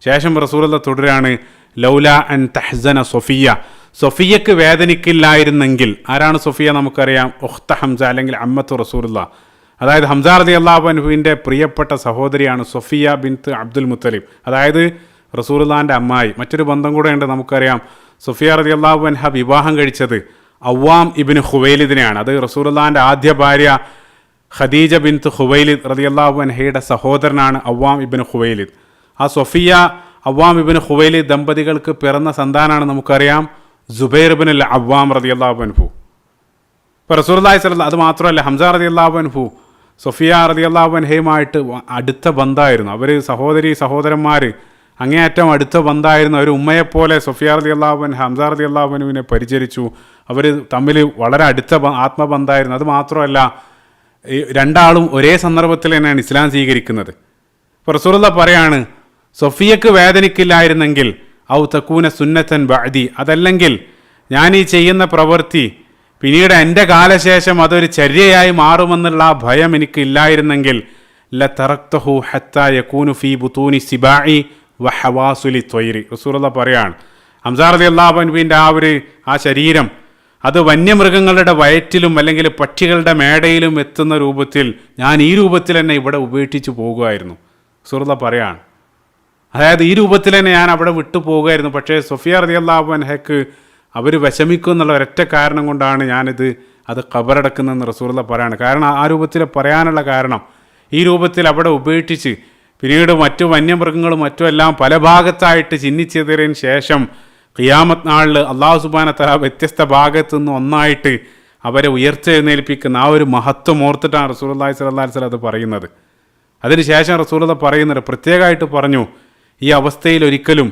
ശേഷം റസൂലുള്ളാഹി തുടരാണ്, ലൗല അൻ തഹ്സന സൊഫിയ, സൊഫിയക്ക് വേദനിക്കില്ലായിരുന്നെങ്കിൽ. ആരാണ് സൊഫിയ? നമുക്കറിയാം, ഉഖ്ത ഹംസ അല്ലെങ്കിൽ അമ്മത്തു റസൂലുള്ളാഹി, അതായത് ഹംസ റളിയല്ലാഹു അൻഹുവിൻ്റെ പ്രിയപ്പെട്ട സഹോദരിയാണ് സൊഫിയ ബിൻത്ത് അബ്ദുൽ മുത്തലിബ്, അതായത് റസൂലുള്ളാഹിൻ്റെ അമ്മായി. മറ്റൊരു ബന്ധം കൂടെ ഉണ്ട്, നമുക്കറിയാം, സൊഫിയ റളിയല്ലാഹു അൻഹ വിവാഹം കഴിച്ചത് അവ്വാം ഇബ്നു ഖുവൈലിദിനെയാണ്. അത് റസൂലുള്ളാഹിൻ്റെ ആദ്യ ഭാര്യ ഖദീജ ബിൻത്ത് ഖുവൈലിദ് റളിയല്ലാഹു അൻഹയുടെ സഹോദരനാണ് അവ്വാം ഇബ്നു ഖുവൈലിദ്. ആ സൊഫിയ അവ്വാം ഇബ്നു ഖുവൈലിദ് ദമ്പതികൾക്ക് പിറന്ന സന്താനമാണ് നമുക്കറിയാം സുബൈർ ഇബ്നുൽ അവ്വാം റളിയല്ലാഹു അൻഹു. ഇപ്പോൾ റസൂലുള്ളാഹി സ്വല്ലല്ലാഹു, അത് മാത്രമല്ല, ഹംസ റളിയല്ലാഹു അൻഹു സൊഫിയ റളിയല്ലാഹു അൻഹയുമായിട്ട് അടുത്ത ബന്ധമായിരുന്നു. അവർ സഹോദരന്മാർ അങ്ങേയറ്റം അടുത്ത ബന്ധമായിരുന്നു. അവർ ഉമ്മയെപ്പോലെ സൊഫിയ റളിയല്ലാഹു അൻഹ ഹംസ റളിയല്ലാഹു അൻഹുവിനെ പരിചരിച്ചു. അവർ തമ്മിൽ വളരെ അടുത്ത ആത്മബന്ധമായിരുന്നു. അത് മാത്രമല്ല, രണ്ടാളും ഒരേ സന്ദർഭത്തിൽ തന്നെയാണ് ഇസ്ലാം സ്വീകരിക്കുന്നത്. ഇപ്പോൾ റസൂലുള്ളാഹി പറയാണ്, സൊഫിയക്ക് വേദനിക്കില്ലായിരുന്നെങ്കിൽ ഔ തക്കൂന സുന്നത്തൻ ബഅദി, അതല്ലെങ്കിൽ ഞാൻ ഈ ചെയ്യുന്ന പ്രവൃത്തി പിന്നീട് എൻ്റെ കാലശേഷം അതൊരു ചര്യയായി മാറുമെന്നുള്ള ആ ഭയം എനിക്കില്ലായിരുന്നെങ്കിൽ ലതറക്തഹു ഹത്താ യകൂനു ഫീ ബുതൂനി സിബാഇ വഹവാസുലി ത്വയ്രി. റസൂലുള്ളാഹി പറയാണ്, ഹംസ റളിയല്ലാഹു അൻഹുവിൻ്റെ ആ ശരീരം അത് വന്യമൃഗങ്ങളുടെ വയറ്റിലും അല്ലെങ്കിൽ പക്ഷികളുടെ മേടയിലും എത്തുന്ന രൂപത്തിൽ ഞാൻ ഈ രൂപത്തിൽ തന്നെ ഇവിടെ ഉപേക്ഷിച്ച് പോകുമായിരുന്നു. റസൂലുള്ളാഹി പറയാണ്, അതായത് ഈ രൂപത്തിൽ തന്നെ ഞാൻ അവിടെ വിട്ടു പോകുമായിരുന്നു. പക്ഷേ സൊഫിയ റളിയല്ലാഹു അൻഹയ്ക്ക് അവർ വിഷമിക്കും എന്നുള്ള ഒരൊറ്റ കാരണം കൊണ്ടാണ് അത് ഖബറടക്കുന്നതെന്ന് റസൂലുള്ളാഹി പറയാണ്. കാരണം ആ രൂപത്തിൽ പറയാനുള്ള കാരണം, ഈ രൂപത്തിൽ അവിടെ ഉപേക്ഷിച്ച് പിന്നീട് മറ്റു വന്യമൃഗങ്ങളും മറ്റുമെല്ലാം പല ഭാഗത്തായിട്ട് ചിന്നിച്ചെതിറിന് ശേഷം ഖിയാമത്ത് നാളിൽ അല്ലാഹു സുബ്ഹാനഹു വ തആല വ്യത്യസ്ത ഭാഗത്തു നിന്ന് ഒന്നായിട്ട് അവരെ ഉയർത്തെഴുന്നേൽപ്പിക്കുന്ന ആ ഒരു മഹത്വം ഓർത്തിട്ടാണ് റസൂലുള്ളാഹി സ്വല്ലല്ലാഹു അലൈഹി വസല്ലം അത് പറയുന്നത്. അതിനുശേഷം റസൂലുള്ളാഹി പറയുന്നത്, പ്രത്യേകമായിട്ട് പറഞ്ഞു, ഈ അവസ്ഥയിൽ ഒരിക്കലും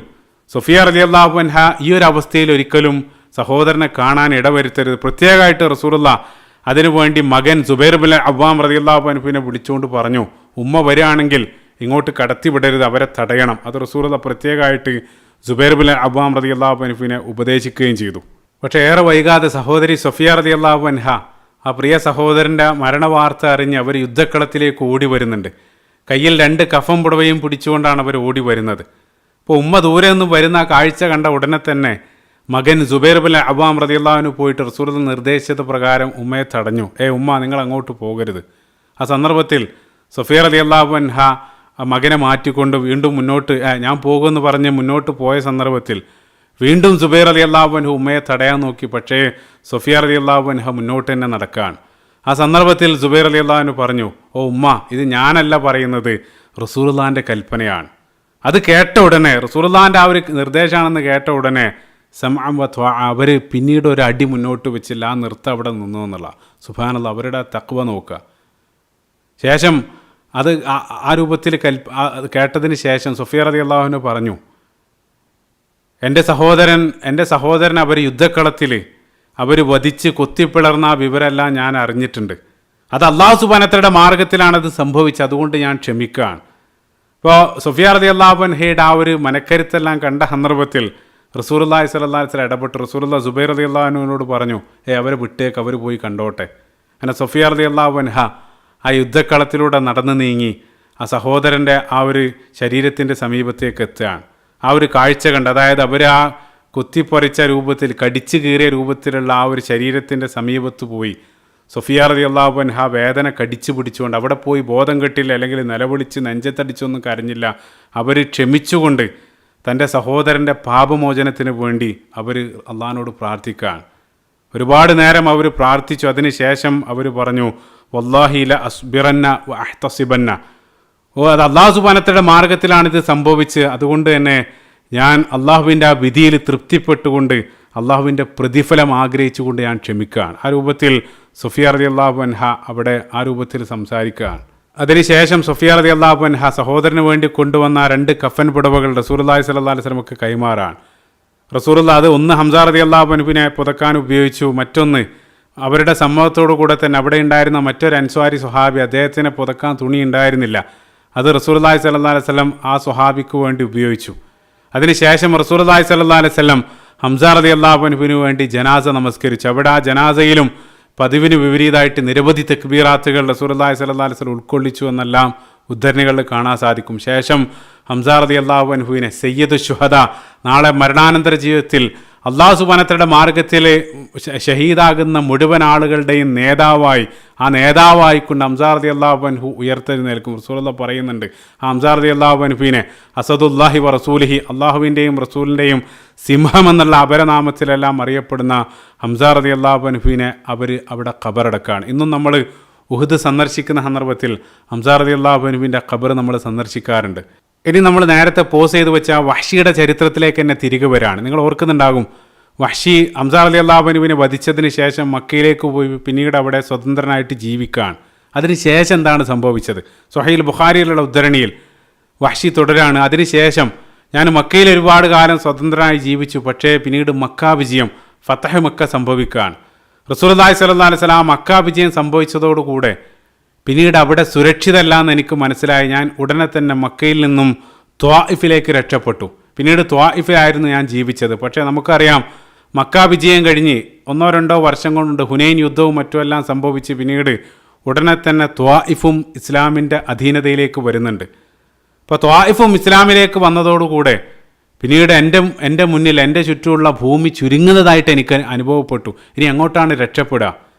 സൊഫിയ റളിയല്ലാഹു അൻഹ ഈ ഒരു അവസ്ഥയിൽ ഒരിക്കലും സഹോദരനെ കാണാൻ ഇടവരുത്തരുത്. പ്രത്യേകമായിട്ട് റസൂലുള്ളാഹി അതിനുവേണ്ടി മകൻ സുബൈർ ഇബ്നുൽ അവ്വാം റളിയല്ലാഹു അൻഹുവിനെ വിളിച്ചുകൊണ്ട് പറഞ്ഞു, ഉമ്മ വരികയാണെങ്കിൽ ഇങ്ങോട്ട് കടത്തിവിടരുത്, അവരെ തടയണം. അത് റസൂലുള്ളാഹി പ്രത്യേകമായിട്ട് സുബൈർ ഇബ്നുൽ അവ്വാം റളിയല്ലാഹു അൻഹുവിനെ ഉപദേശിക്കുകയും ചെയ്തു. പക്ഷേ ഏറെ വൈകാതെ സഹോദരി സൊഫിയ റളിയല്ലാഹു അൻഹ ആ പ്രിയ സഹോദരൻ്റെ മരണവാർത്ത അറിഞ്ഞ് അവർ യുദ്ധക്കളത്തിലേക്ക് ഓടി വരുന്നുണ്ട്. കയ്യിൽ 2 കഫം പുടവയും പിടിച്ചുകൊണ്ടാണ് അവർ ഓടി വരുന്നത്. അപ്പോൾ ഉമ്മ ദൂരെ നിന്നും വരുന്ന ആ കാഴ്ച കണ്ട ഉടനെ തന്നെ മകൻ സുബൈർ ഇബ്നുൽ അവ്വാം റളിയല്ലാഹു അൻഹു പോയിട്ട് റസൂലുള്ളാഹി നിർദ്ദേശിച്ചത് പ്രകാരം ഉമ്മയെ തടഞ്ഞു. ഉമ്മ, നിങ്ങൾ അങ്ങോട്ട് പോകരുത്. ആ സന്ദർഭത്തിൽ സൊഫിയ റളിയല്ലാഹു അൻഹ മകനെ മാറ്റിക്കൊണ്ട് വീണ്ടും മുന്നോട്ട് ഞാൻ പോകുമെന്ന് പറഞ്ഞ് മുന്നോട്ട് പോയ സന്ദർഭത്തിൽ വീണ്ടും സുബൈർ റളിയല്ലാഹു അൻഹു ഉമ്മയെ തടയാൻ നോക്കി. പക്ഷേ സൊഫിയ റളിയല്ലാഹു അൻഹ മുന്നോട്ട് തന്നെ നടക്കുകയാണ്. ആ സന്ദർഭത്തിൽ സുബൈർ റളിയല്ലാഹു അൻഹു പറഞ്ഞു, ഓ ഉമ്മ, ഇത് ഞാനല്ല പറയുന്നത്, റസൂലുള്ളാഹിൻ്റെ കൽപ്പനയാണ്. അത് കേട്ട ഉടനെ, റസൂലുള്ളാഹിൻ്റെ ആ ഒരു നിർദ്ദേശമാണെന്ന് കേട്ട ഉടനെ അവർ പിന്നീട് ഒരു അടി മുന്നോട്ട് വെച്ചില്ല, ആ നൃത്തം അവിടെ നിന്നു എന്നുള്ള. സുബ്ഹാനല്ലാഹ്, അവരുടെ തഖ്വ നോക്കുക. ശേഷം അത് ആ രൂപത്തിൽ കേട്ടതിന് ശേഷം സൊഫിയ റളിയല്ലാഹു അൻഹ പറഞ്ഞു, എൻ്റെ സഹോദരൻ അവർ യുദ്ധക്കളത്തിൽ അവർ വധിച്ച് കൊത്തിപ്പിളർന്ന ആ വിവരമെല്ലാം ഞാൻ അറിഞ്ഞിട്ടുണ്ട്. അത് അല്ലാഹു സുബ്ഹാനഹു വ തആലയുടെ മാർഗ്ഗത്തിലാണത് സംഭവിച്ചത്, അതുകൊണ്ട് ഞാൻ ക്ഷമിക്കുകയാണ്. ഇപ്പോൾ സൊഫിയ റളിയല്ലാഹു അൻഹയുടെ ആ ഒരു മനക്കരുത്തെല്ലാം കണ്ട സന്ദർഭത്തിൽ റസൂലുള്ളാഹി സ്വല്ലല്ലാഹു അലൈഹി വസല്ലം ഇടപെട്ട് റസൂലുള്ളാഹി സുബൈർ റളിയല്ലാഹു അൻഹുവിനോട് പറഞ്ഞു, അവരെ വിട്ടേക്ക്, അവർ പോയി കണ്ടോട്ടെ. അങ്ങനെ സഫിയ റളിയല്ലാഹു അൻഹ ആ യുദ്ധക്കളത്തിലൂടെ നടന്നു നീങ്ങി ആ സഹോദരൻ്റെ ആ ഒരു ശരീരത്തിൻ്റെ സമീപത്തേക്ക് എത്തുകയാണ്. ആ ഒരു കാഴ്ച കണ്ട്, അതായത് അവർ ആ കുത്തിപ്പൊറിച്ച രൂപത്തിൽ, കടിച്ചു കീറിയ രൂപത്തിലുള്ള ആ ഒരു ശരീരത്തിൻ്റെ സമീപത്ത് പോയി സഫിയ റളിയല്ലാഹു അൻഹ വേദന കടിച്ചു പിടിച്ചുകൊണ്ട് അവിടെ പോയി ബോധം കെട്ടില്ല, അല്ലെങ്കിൽ നിലവിളിച്ച് നെഞ്ചത്തടിച്ചൊന്നും കരഞ്ഞില്ല. അവർ ക്ഷമിച്ചുകൊണ്ട് തൻ്റെ സഹോദരൻ്റെ പാപമോചനത്തിന് വേണ്ടി അവർ അള്ളാഹിനോട് പ്രാർത്ഥിക്കുകയാണ്. ഒരുപാട് നേരം അവർ പ്രാർത്ഥിച്ചു. അതിനുശേഷം അവർ പറഞ്ഞു, വല്ലാഹി ല അസ്ബിറന്ന വ അഹ്തസിബന്ന, അത് അള്ളാഹു സുബ്ഹാനഹു മാർഗത്തിലാണിത് സംഭവിച്ച്, അതുകൊണ്ട് തന്നെ ഞാൻ അള്ളാഹുവിൻ്റെ ആ വിധിയിൽ തൃപ്തിപ്പെട്ടുകൊണ്ട് അള്ളാഹുവിൻ്റെ പ്രതിഫലം ആഗ്രഹിച്ചുകൊണ്ട് ഞാൻ ക്ഷമിക്കുകയാണ്. ആ രൂപത്തിൽ സഫിയ റളിയല്ലാഹു അൻഹ അവിടെ ആ രൂപത്തിൽ സംസാരിക്കുകയാണ്. അതിനുശേഷം സഫിയ റളിയല്ലാഹു അൻഹ സഹോദരന് വേണ്ടി കൊണ്ടുവന്ന 2 കഫൻ പുടവകൾ റസൂലുള്ളാഹി സ്വല്ലല്ലാഹു അലൈഹി വസല്ലമക്ക് കൈമാറാണ്. റസൂലുള്ളാഹി അത് ഒന്ന് ഹംസ റളിയല്ലാഹു അൻഹുവിനെ പുതക്കാൻ ഉപയോഗിച്ചു, മറ്റൊന്ന് അവരുടെ സമ്മതത്തോടു കൂടെ തന്നെ അവിടെ ഉണ്ടായിരുന്ന മറ്റൊരു അൻസ്വാരി സ്വഹാബി, അദ്ദേഹത്തിന് പുതക്കാൻ തുണി ഉണ്ടായിരുന്നില്ല, അത് റസൂലുള്ളാഹി സ്വല്ലല്ലാഹു അലൈഹി വസല്ലം ആ സ്വഹാബിക്ക് വേണ്ടി ഉപയോഗിച്ചു. അതിനുശേഷം റസൂലുള്ളാഹി സ്വല്ലല്ലാഹു അലൈഹി വസല്ലം ഹംസ റളിയല്ലാഹു അൻഹുവിന് വേണ്ടി ജനാസ നമസ്കരിച്ചു. അവിടെ ആ ജനാസയിലും പതിവിന് വിപരീതമായിട്ട് നിരവധി തക്ബീറാത്തുകൾ റസൂലുള്ളാഹി സ്വല്ലല്ലാഹു അലൈഹി വസല്ലം ഉൾക്കൊള്ളിച്ചു എന്നെല്ലാം ഉദ്ധരണികളിൽ കാണാൻ സാധിക്കും. ശേഷം ഹംസ റളിയല്ലാഹു അൻഹുവിനെ സയ്യിദു ശുഹദ, നാളെ മരണാനന്തര ജീവിതത്തിൽ അള്ളാഹു സുബ്ഹാനഹു മാർഗത്തിൽ ഷഹീദാകുന്ന മുഴുവൻ ആളുകളുടെയും നേതാവായി, ആ നേതാവായിക്കൊണ്ട് ഹംസ റളിയല്ലാഹു അൻഹു ഉയർത്തെഴുന്നേൽക്കും. റസൂലുള്ളാഹി പറയുന്നുണ്ട്, ആ ഹംസ റളിയല്ലാഹു അൻഹുവിനെ അസദുല്ലാഹി വ റസൂലിഹി, അള്ളാഹുവിൻ്റെയും റസൂലിൻ്റെയും സിംഹം എന്നുള്ള അപരനാമത്തിലെല്ലാം അറിയപ്പെടുന്ന ഹംസ റളിയല്ലാഹു അൻഹുവിനെ അവർ അവിടെ ഖബറടക്കുകയാണ്. ഇന്നും നമ്മൾ ഉഹുദ് സന്ദർശിക്കുന്ന സന്ദർഭത്തിൽ ഹംസ റളിയല്ലാഹു അൻഹുവിൻ്റെ ഖബർ നമ്മൾ സന്ദർശിക്കാറുണ്ട്. ഇനി നമ്മൾ നേരത്തെ പോസ് ചെയ്ത് വെച്ച വഹ്ഷിയുടെ ചരിത്രത്തിലേക്ക് തന്നെ തിരികെ വരികയാണ്. നിങ്ങൾ ഓർക്കുന്നുണ്ടാകും, വഹ്ഷി ഹംസ റളിയല്ലാഹു അൻഹുവിനെ വധിച്ചതിന് ശേഷം മക്കയിലേക്ക് പോയി പിന്നീട് അവിടെ സ്വതന്ത്രനായിട്ട് ജീവിക്കുകയാണ്. അതിനുശേഷം എന്താണ് സംഭവിച്ചത്? സ്വഹീൽ ബുഖാരിയിലുള്ള ഉദ്ധരണിയിൽ വഹ്ഷി തുടരാണ്, അതിനുശേഷം ഞാൻ മക്കയിൽ ഒരുപാട് കാലം സ്വതന്ത്രനായി ജീവിച്ചു, പക്ഷേ പിന്നീട് മക്ക വിജയം, ഫതഹ് മക്ക സംഭവിക്കുകയാണ്. റസൂലുള്ളാഹി സ്വല്ലല്ലാഹു അലൈഹി വസല്ലം മക്ക വിജയം സംഭവിച്ചതോടുകൂടെ പിന്നീട് അവിടെ സുരക്ഷിതമല്ല എന്ന് എനിക്ക് മനസ്സിലായി. ഞാൻ ഉടനെ തന്നെ മക്കയിൽ നിന്നും ത്വാഇഫിലേക്ക് രക്ഷപ്പെട്ടു. പിന്നീട് ത്വാഇഫിലായിരുന്നു ഞാൻ ജീവിച്ചത്. പക്ഷേ നമുക്കറിയാം, മക്ക വിജയം കഴിഞ്ഞ് 1-2 വർഷം കൊണ്ട് ഹുനൈൻ യുദ്ധവും മറ്റുമെല്ലാം സംഭവിച്ച് പിന്നീട് ഉടനെ തന്നെ ത്വാഇഫും ഇസ്ലാമിൻ്റെ അധീനതയിലേക്ക് വരുന്നുണ്ട്. അപ്പോൾ ത്വാഇഫും ഇസ്ലാമിലേക്ക് വന്നതോടുകൂടെ പിന്നീട് എൻ്റെ മുന്നിൽ, എൻ്റെ ചുറ്റുമുള്ള ഭൂമി ചുരുങ്ങുന്നതായിട്ട് എനിക്ക് അനുഭവപ്പെട്ടു. ഇനി എങ്ങോട്ടാണ് രക്ഷപ്പെടുക?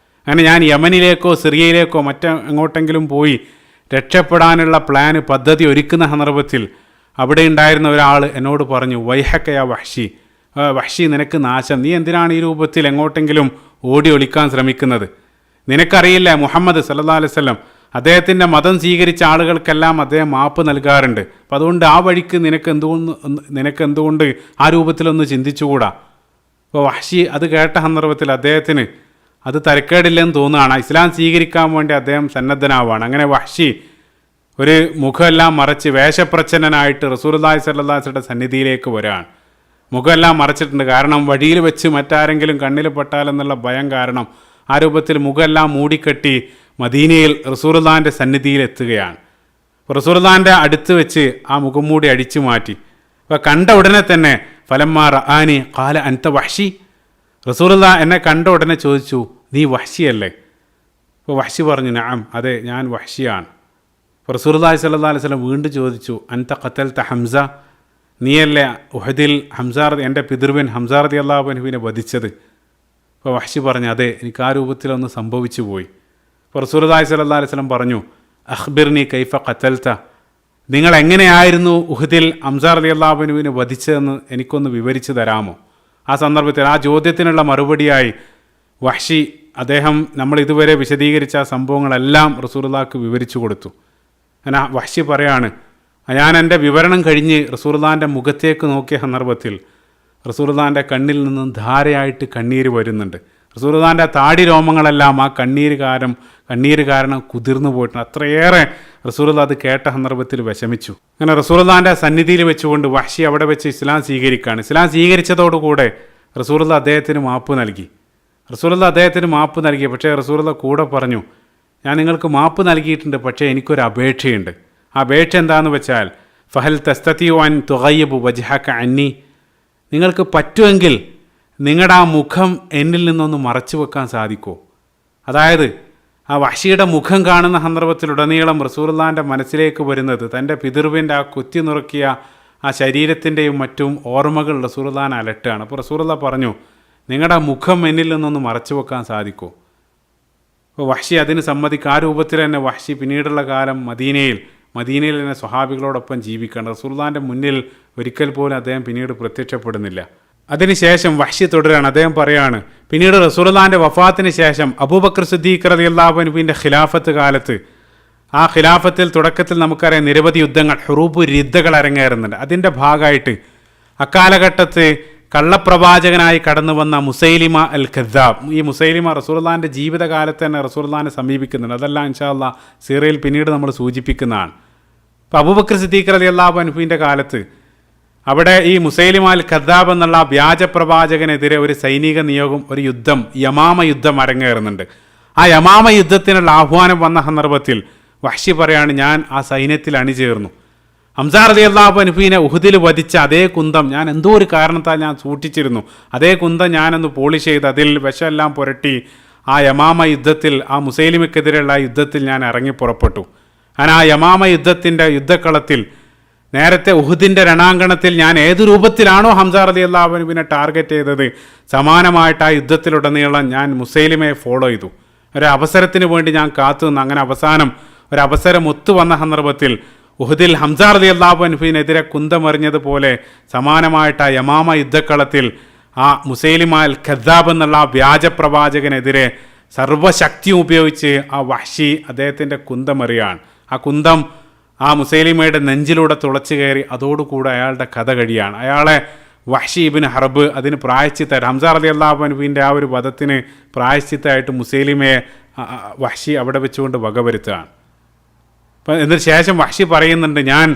അങ്ങനെ ഞാൻ യമനിലേക്കോ സിറിയയിലേക്കോ എങ്ങോട്ടെങ്കിലും പോയി രക്ഷപ്പെടാനുള്ള പദ്ധതി ഒരുക്കുന്ന സന്ദർഭത്തിൽ അവിടെ ഉണ്ടായിരുന്ന ഒരാൾ എന്നോട് പറഞ്ഞു, വൈഹക്കയ വഹ്ഷി, വഹ്ഷി നിനക്ക് നാശം, നീ എന്തിനാണ് ഈ രൂപത്തിൽ എങ്ങോട്ടെങ്കിലും ഓടി ഒളിക്കാൻ ശ്രമിക്കുന്നത്? നിനക്കറിയില്ല മുഹമ്മദ് സല്ലല്ലാഹു അലൈഹി വസല്ലം അദ്ദേഹത്തിൻ്റെ മതം സ്വീകരിച്ച ആളുകൾക്കെല്ലാം അദ്ദേഹം മാപ്പ് നൽകാറുണ്ട്. അപ്പം അതുകൊണ്ട് ആ വഴിക്ക് നിനക്ക് എന്തുകൊണ്ട് ആ രൂപത്തിലൊന്ന് ചിന്തിച്ചുകൂടാ? അപ്പോൾ വഹ്ഷി അത് കേട്ട സന്ദർഭത്തിൽ അദ്ദേഹത്തിന് അത് തരക്കേടില്ലെന്ന് തോന്നുകയാണ്. ഇസ്ലാം സ്വീകരിക്കാൻ വേണ്ടി അദ്ദേഹം സന്നദ്ധനാവുകയാണ്. അങ്ങനെ വഹ്ഷി ഒരു മുഖമെല്ലാം മറച്ച് വേഷപ്രച്ഛന്നനായിട്ട് റസൂലുള്ളാഹി സ്വല്ലല്ലാഹു അലൈഹി വസല്ലം സന്നിധിയിലേക്ക് വരികയാണ്. മുഖമെല്ലാം മറച്ചിട്ടുണ്ട്, കാരണം വഴിയിൽ വെച്ച് മറ്റാരെങ്കിലും കണ്ണിൽ പെട്ടാലെന്നുള്ള ഭയം കാരണം ആ രൂപത്തിൽ മുഖമെല്ലാം മൂടിക്കെട്ടി മദീനയിൽ റസൂലുള്ളാഹിൻ്റെ സന്നിധിയിൽ എത്തുകയാണ്. റസൂലുള്ളാഹിൻ്റെ അടുത്ത് വെച്ച് ആ മുഖം മൂടി അടിച്ചു മാറ്റി. അപ്പോൾ കണ്ട ഉടനെ തന്നെ ഫലമ്മാ റആനി ഖാല അൻത വഹ്ഷി, റസൂലുള്ളാഹി എന്നെ കണ്ട ഉടനെ ചോദിച്ചു, നീ വഹ്ഷിയല്ലേ? അപ്പോൾ വഹ്ഷി പറഞ്ഞു, നഅം, അതെ ഞാൻ വഹ്ഷിയാണ്. അപ്പോൾ റസൂലുള്ളാഹി സ്വല്ലല്ലാഹു അലൈഹി വസല്ലം വീണ്ടും ചോദിച്ചു, അൻത ഖതൽത ഹംസ, നീയല്ലേ ഉഹദിൽ എൻ്റെ പിതൃവൻ ഹംസ റളിയല്ലാഹു അൻഹുവിനെ വധിച്ചത്? അപ്പോൾ വഹ്ഷി പറഞ്ഞു, അതെ, എനിക്ക് ആ രൂപത്തിലൊന്ന് സംഭവിച്ചു പോയി. അപ്പോൾ റസൂലുള്ളാഹി സ്വല്ലല്ലാഹു അലൈഹി വസല്ലം പറഞ്ഞു, അഖ്ബിർനി കൈഫ ഖതൽത, നിങ്ങൾ എങ്ങനെയായിരുന്നു ഉഹദിൽ ഹംസ റളിയല്ലാഹു അൻഹുവിനെ വധിച്ചതെന്ന് എനിക്കൊന്ന് വിവരിച്ചു തരാമോ? ആ സന്ദർഭത്തിൽ ആ ചോദ്യത്തിനുള്ള മറുപടിയായി വഹ്ഷി അദ്ദേഹം നമ്മൾ ഇതുവരെ വിശദീകരിച്ച സംഭവങ്ങളെല്ലാം റസൂലുള്ളാഹിക്ക് വിവരിച്ചു കൊടുത്തു. അങ്ങനെ വഹ്ഷി പറയാണ്, ഞാൻ എൻ്റെ വിവരണം കഴിഞ്ഞ് റസൂലുള്ളാഹിൻ്റെ മുഖത്തേക്ക് നോക്കിയ സന്ദർഭത്തിൽ റസൂലുള്ളാഹിൻ്റെ കണ്ണിൽ നിന്നും ധാരയായിട്ട് കണ്ണീര് വരുന്നുണ്ട്. റസൂലുള്ളാഹിൻ്റെ താടി രോമങ്ങളെല്ലാം ആ കണ്ണീര് കാരണം കുതിർന്നു പോയിട്ടുണ്ട്. അത്രയേറെ റസൂലുള്ളാഹി അത് കേട്ട സന്ദർഭത്തിൽ വിഷമിച്ചു. അങ്ങനെ റസൂലുള്ളാഹിൻ്റെ സന്നിധിയിൽ വെച്ചുകൊണ്ട് വഹ്ഷി അവിടെ വെച്ച് ഇസ്ലാം സ്വീകരിക്കുകയാണ്. ഇസ്ലാം സ്വീകരിച്ചതോടുകൂടെ റസൂലുള്ളാഹി അദ്ദേഹത്തിന് മാപ്പ് നൽകി. പക്ഷേ റസൂലുള്ളാഹി കൂടെ പറഞ്ഞു, ഞാൻ നിങ്ങൾക്ക് മാപ്പ് നൽകിയിട്ടുണ്ട്, പക്ഷേ എനിക്കൊരു അപേക്ഷയുണ്ട്. ആ അപേക്ഷ എന്താണെന്ന് വെച്ചാൽ, ഫഹൽ തസ്തതിഉ അൻ തുഗയ്യിബു വജ്ഹക അന്നി, നിങ്ങൾക്ക് പറ്റുമെങ്കിൽ നിങ്ങളുടെ ആ മുഖം എന്നിൽ നിന്നൊന്ന് മറച്ചു വെക്കാൻ സാധിക്കുമോ? അതായത് ആ വഹ്ശിയുടെ മുഖം കാണുന്ന സന്ദർഭത്തിലുടനീളം റസൂലുള്ളാഹിൻ്റെ മനസ്സിലേക്ക് വരുന്നത് തൻ്റെ പിതൃവിൻ്റെ ആ കുത്തി നുറുക്കിയ ആ ശരീരത്തിൻ്റെയും മറ്റും ഓർമ്മകൾ റസൂലുള്ളാഹിനെ അലട്ടുകയാണ്. അപ്പോൾ റസൂലുള്ളാഹി പറഞ്ഞു, നിങ്ങളുടെ മുഖം എന്നിൽ നിന്നൊന്ന് മറച്ചു വെക്കാൻ സാധിക്കുമോ? അപ്പോൾ വഹ്ശി അതിന് സമ്മതിക്കുക. ആ രൂപത്തിൽ തന്നെ വഹ്ശി പിന്നീടുള്ള കാലം മദീനയിൽ തന്നെ സ്വഹാബികളോടൊപ്പം ജീവിക്കണം. റസൂലുള്ളാഹിൻ്റെ മുന്നിൽ ഒരിക്കൽ പോലും അദ്ദേഹം പിന്നീട് പ്രത്യക്ഷപ്പെടുന്നില്ല. അതിനുശേഷം വഹ്ശി തുടരുകയാണ്. അദ്ദേഹം പറയാണ്, പിന്നീട് റസൂലുള്ളാഹിൻ്റെ വഫാത്തിന് ശേഷം അബൂബക്കർ സിദ്ദീഖ് റളിയല്ലാഹു അൻഹുവിൻ്റെ ഖിലാഫത്ത് കാലത്ത്, ആ ഖിലാഫത്തിൽ തുടക്കത്തിൽ നമുക്കറിയാം നിരവധി യുദ്ധങ്ങൾ, ഹുറൂബ് രിദ്ദകൾ അരങ്ങേറുന്നുണ്ട്. അതിൻ്റെ ഭാഗമായിട്ട് അക്കാലഘട്ടത്ത് കള്ളപ്രവാചകനായി കടന്നു വന്ന മുസൈലിമ അൽ ഖദ്ദാബ്, ഈ മുസൈലിമ റസൂലുള്ളാഹിൻ്റെ ജീവിതകാലത്ത് തന്നെ റസൂലുള്ളാഹിനെ സമീപിക്കുന്നുണ്ട്. അതെല്ലാം ഇൻഷാ അല്ലാഹ് സീറയിൽ പിന്നീട് നമ്മൾ സൂചിപ്പിക്കുന്നതാണ്. അപ്പോൾ അബൂബക്കർ സിദ്ദീഖ് റളിയല്ലാഹു അൻഹുവിൻ്റെ കാലത്ത് അവിടെ ഈ മുസൈലിമ അൽ ഖദ്ദാബ് എന്നുള്ള വ്യാജ പ്രവാചകനെതിരെ ഒരു സൈനിക നിയോഗം, ഒരു യുദ്ധം, യമാമ യുദ്ധം അരങ്ങേറുന്നുണ്ട്. ആ യമാമ യുദ്ധത്തിനുള്ള ആഹ്വാനം വന്ന സന്ദർഭത്തിൽ വഹ്ശി പറയാണ്, ഞാൻ ആ സൈന്യത്തിൽ അണിചേർന്നു. ഹംസ റളിയല്ലാഹു അൻഹുവിനെ ഉഹുദിൽ വധിച്ച അതേ കുന്തം ഞാൻ എന്തോ ഒരു കാരണത്താൽ ഞാൻ സൂക്ഷിച്ചിരുന്നു. അതേ കുന്തം ഞാനൊന്ന് പോളിഷ് ചെയ്ത് അതിൽ വിഷമെല്ലാം പുരട്ടി ആ യമാമ യുദ്ധത്തിൽ, ആ മുസൈലിമയ്ക്കെതിരെയുള്ള യുദ്ധത്തിൽ ഞാൻ ഇറങ്ങി പുറപ്പെട്ടു. ഞാൻ ആ യമാമ യുദ്ധത്തിൻ്റെ യുദ്ധക്കളത്തിൽ നേരത്തെ ഉഹുദിൻ്റെ രണാങ്കണത്തിൽ ഞാൻ ഏത് രൂപത്തിലാണോ ഹംസ റളിയല്ലാഹു അൻഹുവിനെ ടാർഗറ്റ് ചെയ്തത്, സമാനമായിട്ട് ആ യുദ്ധത്തിലുടനീളം ഞാൻ മുസൈലിമയെ ഫോളോ ചെയ്തു. ഒരു അവസരത്തിന് വേണ്ടി ഞാൻ കാത്തു നിന്ന്. അങ്ങനെ അവസാനം ഒരവസരം ഒത്തു വന്ന സന്ദർഭത്തിൽ ഉഹുദിൽ ഹംസ റളിയല്ലാഹു അൻഹുവിനെതിരെ കുന്തമെറിഞ്ഞതുപോലെ സമാനമായിട്ട് ആ യമാമ യുദ്ധക്കളത്തിൽ ആ മുസൈലിമ അൽ ഖദ്ദാബ് എന്നുള്ള ആ വ്യാജപ്രവാചകനെതിരെ സർവ്വശക്തിയും ഉപയോഗിച്ച് ആ വഹ്ശി അദ്ദേഹത്തിൻ്റെ കുന്തമെറിയാണ്. ആ കുന്തം ആ മുസൈലിമയുടെ നെഞ്ചിലൂടെ തുളച്ചു കയറി അതോടുകൂടെ അയാളുടെ കഥ കഴിയാണ്. അയാളെ വഹ്ശി ഇബ്നു ഹർബ് അതിന് പ്രായശ്ചിത്തമായിട്ട്, ഹംസ റളിയല്ലാഹു അൻഹുവിൻ്റെ ആ ഒരു വധത്തിന് പ്രായശ്ചിത്തമായിട്ട് മുസൈലിമയെ വഹ്ശി അവിടെ വെച്ചുകൊണ്ട് വകവരുത്തുകയാണ്. അപ്പം എന്നിട്ട് ശേഷം വഹ്ശി പറയുന്നുണ്ട്, ഞാൻ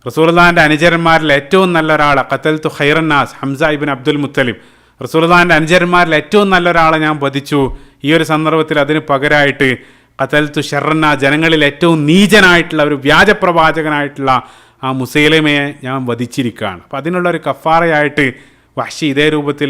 റസൂലുള്ളാഹിൻ്റെ അനുചരന്മാരിൽ ഏറ്റവും നല്ല ഒരാളെ ഖതൽതു ഖൈറന്നാസ് ഹംസ ഇബ്നു അബ്ദുൽ മുത്തലിബ്, റസൂലുള്ളാഹിൻ്റെ അനുചരന്മാരിൽ ഏറ്റവും നല്ല ഒരാളെ ഞാൻ വധിച്ചു. ഈ ഒരു സന്ദർഭത്തിൽ അതിന് പകരമായിട്ട് ഖതൽതു ശർറന്ന, ജനങ്ങളിൽ ഏറ്റവും നീചനായിട്ടുള്ള ഒരു വ്യാജപ്രവാചകനായിട്ടുള്ള ആ മുസൈലിമയെ ഞാൻ വധിച്ചിരിക്കുകയാണ്. അപ്പം അതിനുള്ളൊരു കഫാറയായിട്ട് വഹ്ശി ഇതേ രൂപത്തിൽ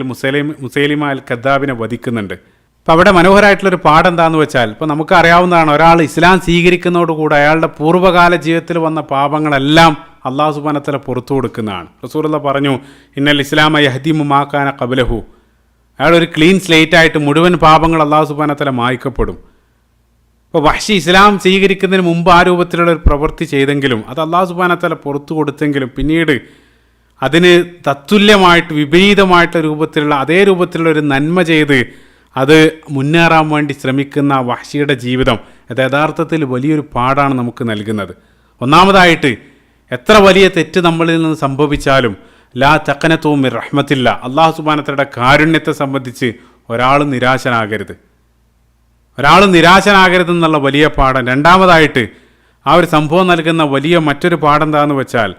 മുസൈലിമ അൽ ഖദ്ദാബിനെ വധിക്കുന്നുണ്ട്. അപ്പോൾ അവിടെ മനോഹരമായിട്ടുള്ളൊരു പാഠം എന്താണെന്ന് വെച്ചാൽ, ഇപ്പോൾ നമുക്ക് അറിയാവുന്നതാണ്, ഒരാൾ ഇസ്ലാം സ്വീകരിക്കുന്നതോടുകൂടെ അയാളുടെ പൂർവ്വകാല ജീവിതത്തിൽ വന്ന പാപങ്ങളെല്ലാം അള്ളാഹു സുബ്ഹാനഹു വ തആല പുറത്തു കൊടുക്കുന്നതാണ്. റസൂലുള്ളാഹി പറഞ്ഞു, ഇന്നൽ ഇസ്ലാമ യഹ്ദിമു മാ കാന ഖബ്ലഹു, അയാളൊരു ക്ലീൻ സ്ലേറ്റ് ആയിട്ട് മുഴുവൻ പാപങ്ങൾ അള്ളാഹു സുബ്ഹാനഹു വ തആല മായ്ക്കപ്പെടും. അപ്പോൾ വഹ്ശി ഇസ്ലാം സ്വീകരിക്കുന്നതിന് മുമ്പ് ആ രൂപത്തിലുള്ള ഒരു പ്രവൃത്തി ചെയ്തെങ്കിലും അത് അള്ളാഹു സുബ്ഹാനഹു വ തആല പുറത്തു കൊടുത്തെങ്കിലും പിന്നീട് അതിന് തത്തുല്യമായിട്ട് വിപരീതമായിട്ട് രൂപത്തിലുള്ള അതേ രൂപത്തിലുള്ള ഒരു നന്മ ചെയ്ത് അത് മുന്നേറാൻ വേണ്ടി ശ്രമിക്കുന്ന വഹ്ശിയുടെ ജീവിതം അത് യഥാർത്ഥത്തിൽ വലിയൊരു പാഠാണ് നമുക്ക് നൽകുന്നത്. ഒന്നാമതായിട്ട്, എത്ര വലിയ തെറ്റ് നമ്മളിൽ നിന്ന് സംഭവിച്ചാലും ലാ തഖനതു മിർ റഹ്മത്തില്ല, അള്ളാഹു സുബ്ഹാനഹു വ തആലയുടെ കാരുണ്യത്തെ സംബന്ധിച്ച് ഒരാളും നിരാശനാകരുതെന്നുള്ള വലിയ പാഠം. രണ്ടാമതായിട്ട്, ആ ഒരു സംഭവം നൽകുന്ന വലിയ മറ്റൊരു പാഠം എന്താണെന്ന് വെച്ചാൽ,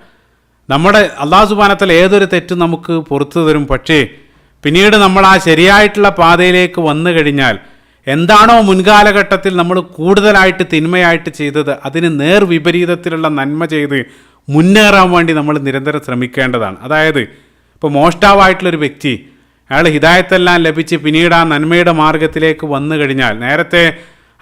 നമ്മുടെ അള്ളാഹു സുബ്ഹാനഹു വ തആല ഏതൊരു തെറ്റും നമുക്ക് പുറത്തു തരും. പക്ഷേ പിന്നീട് നമ്മൾ ആ ശരിയായിട്ടുള്ള പാതയിലേക്ക് വന്നു കഴിഞ്ഞാൽ എന്താണോ മുൻകാലഘട്ടത്തിൽ നമ്മൾ കൂടുതലായിട്ട് തിന്മയായിട്ട് ചെയ്തത് അതിന് നേർ വിപരീതത്തിലുള്ള നന്മ ചെയ്ത് മുന്നേറാൻ വേണ്ടി നമ്മൾ നിരന്തരം ശ്രമിക്കേണ്ടതാണ്. അതായത് ഇപ്പോൾ മോഷ്ടാവായിട്ടുള്ളൊരു വ്യക്തി, അയാൾ ഹിദായത്തെല്ലാം ലഭിച്ച് പിന്നീട് ആ നന്മയുടെ മാർഗത്തിലേക്ക് വന്നു കഴിഞ്ഞാൽ, നേരത്തെ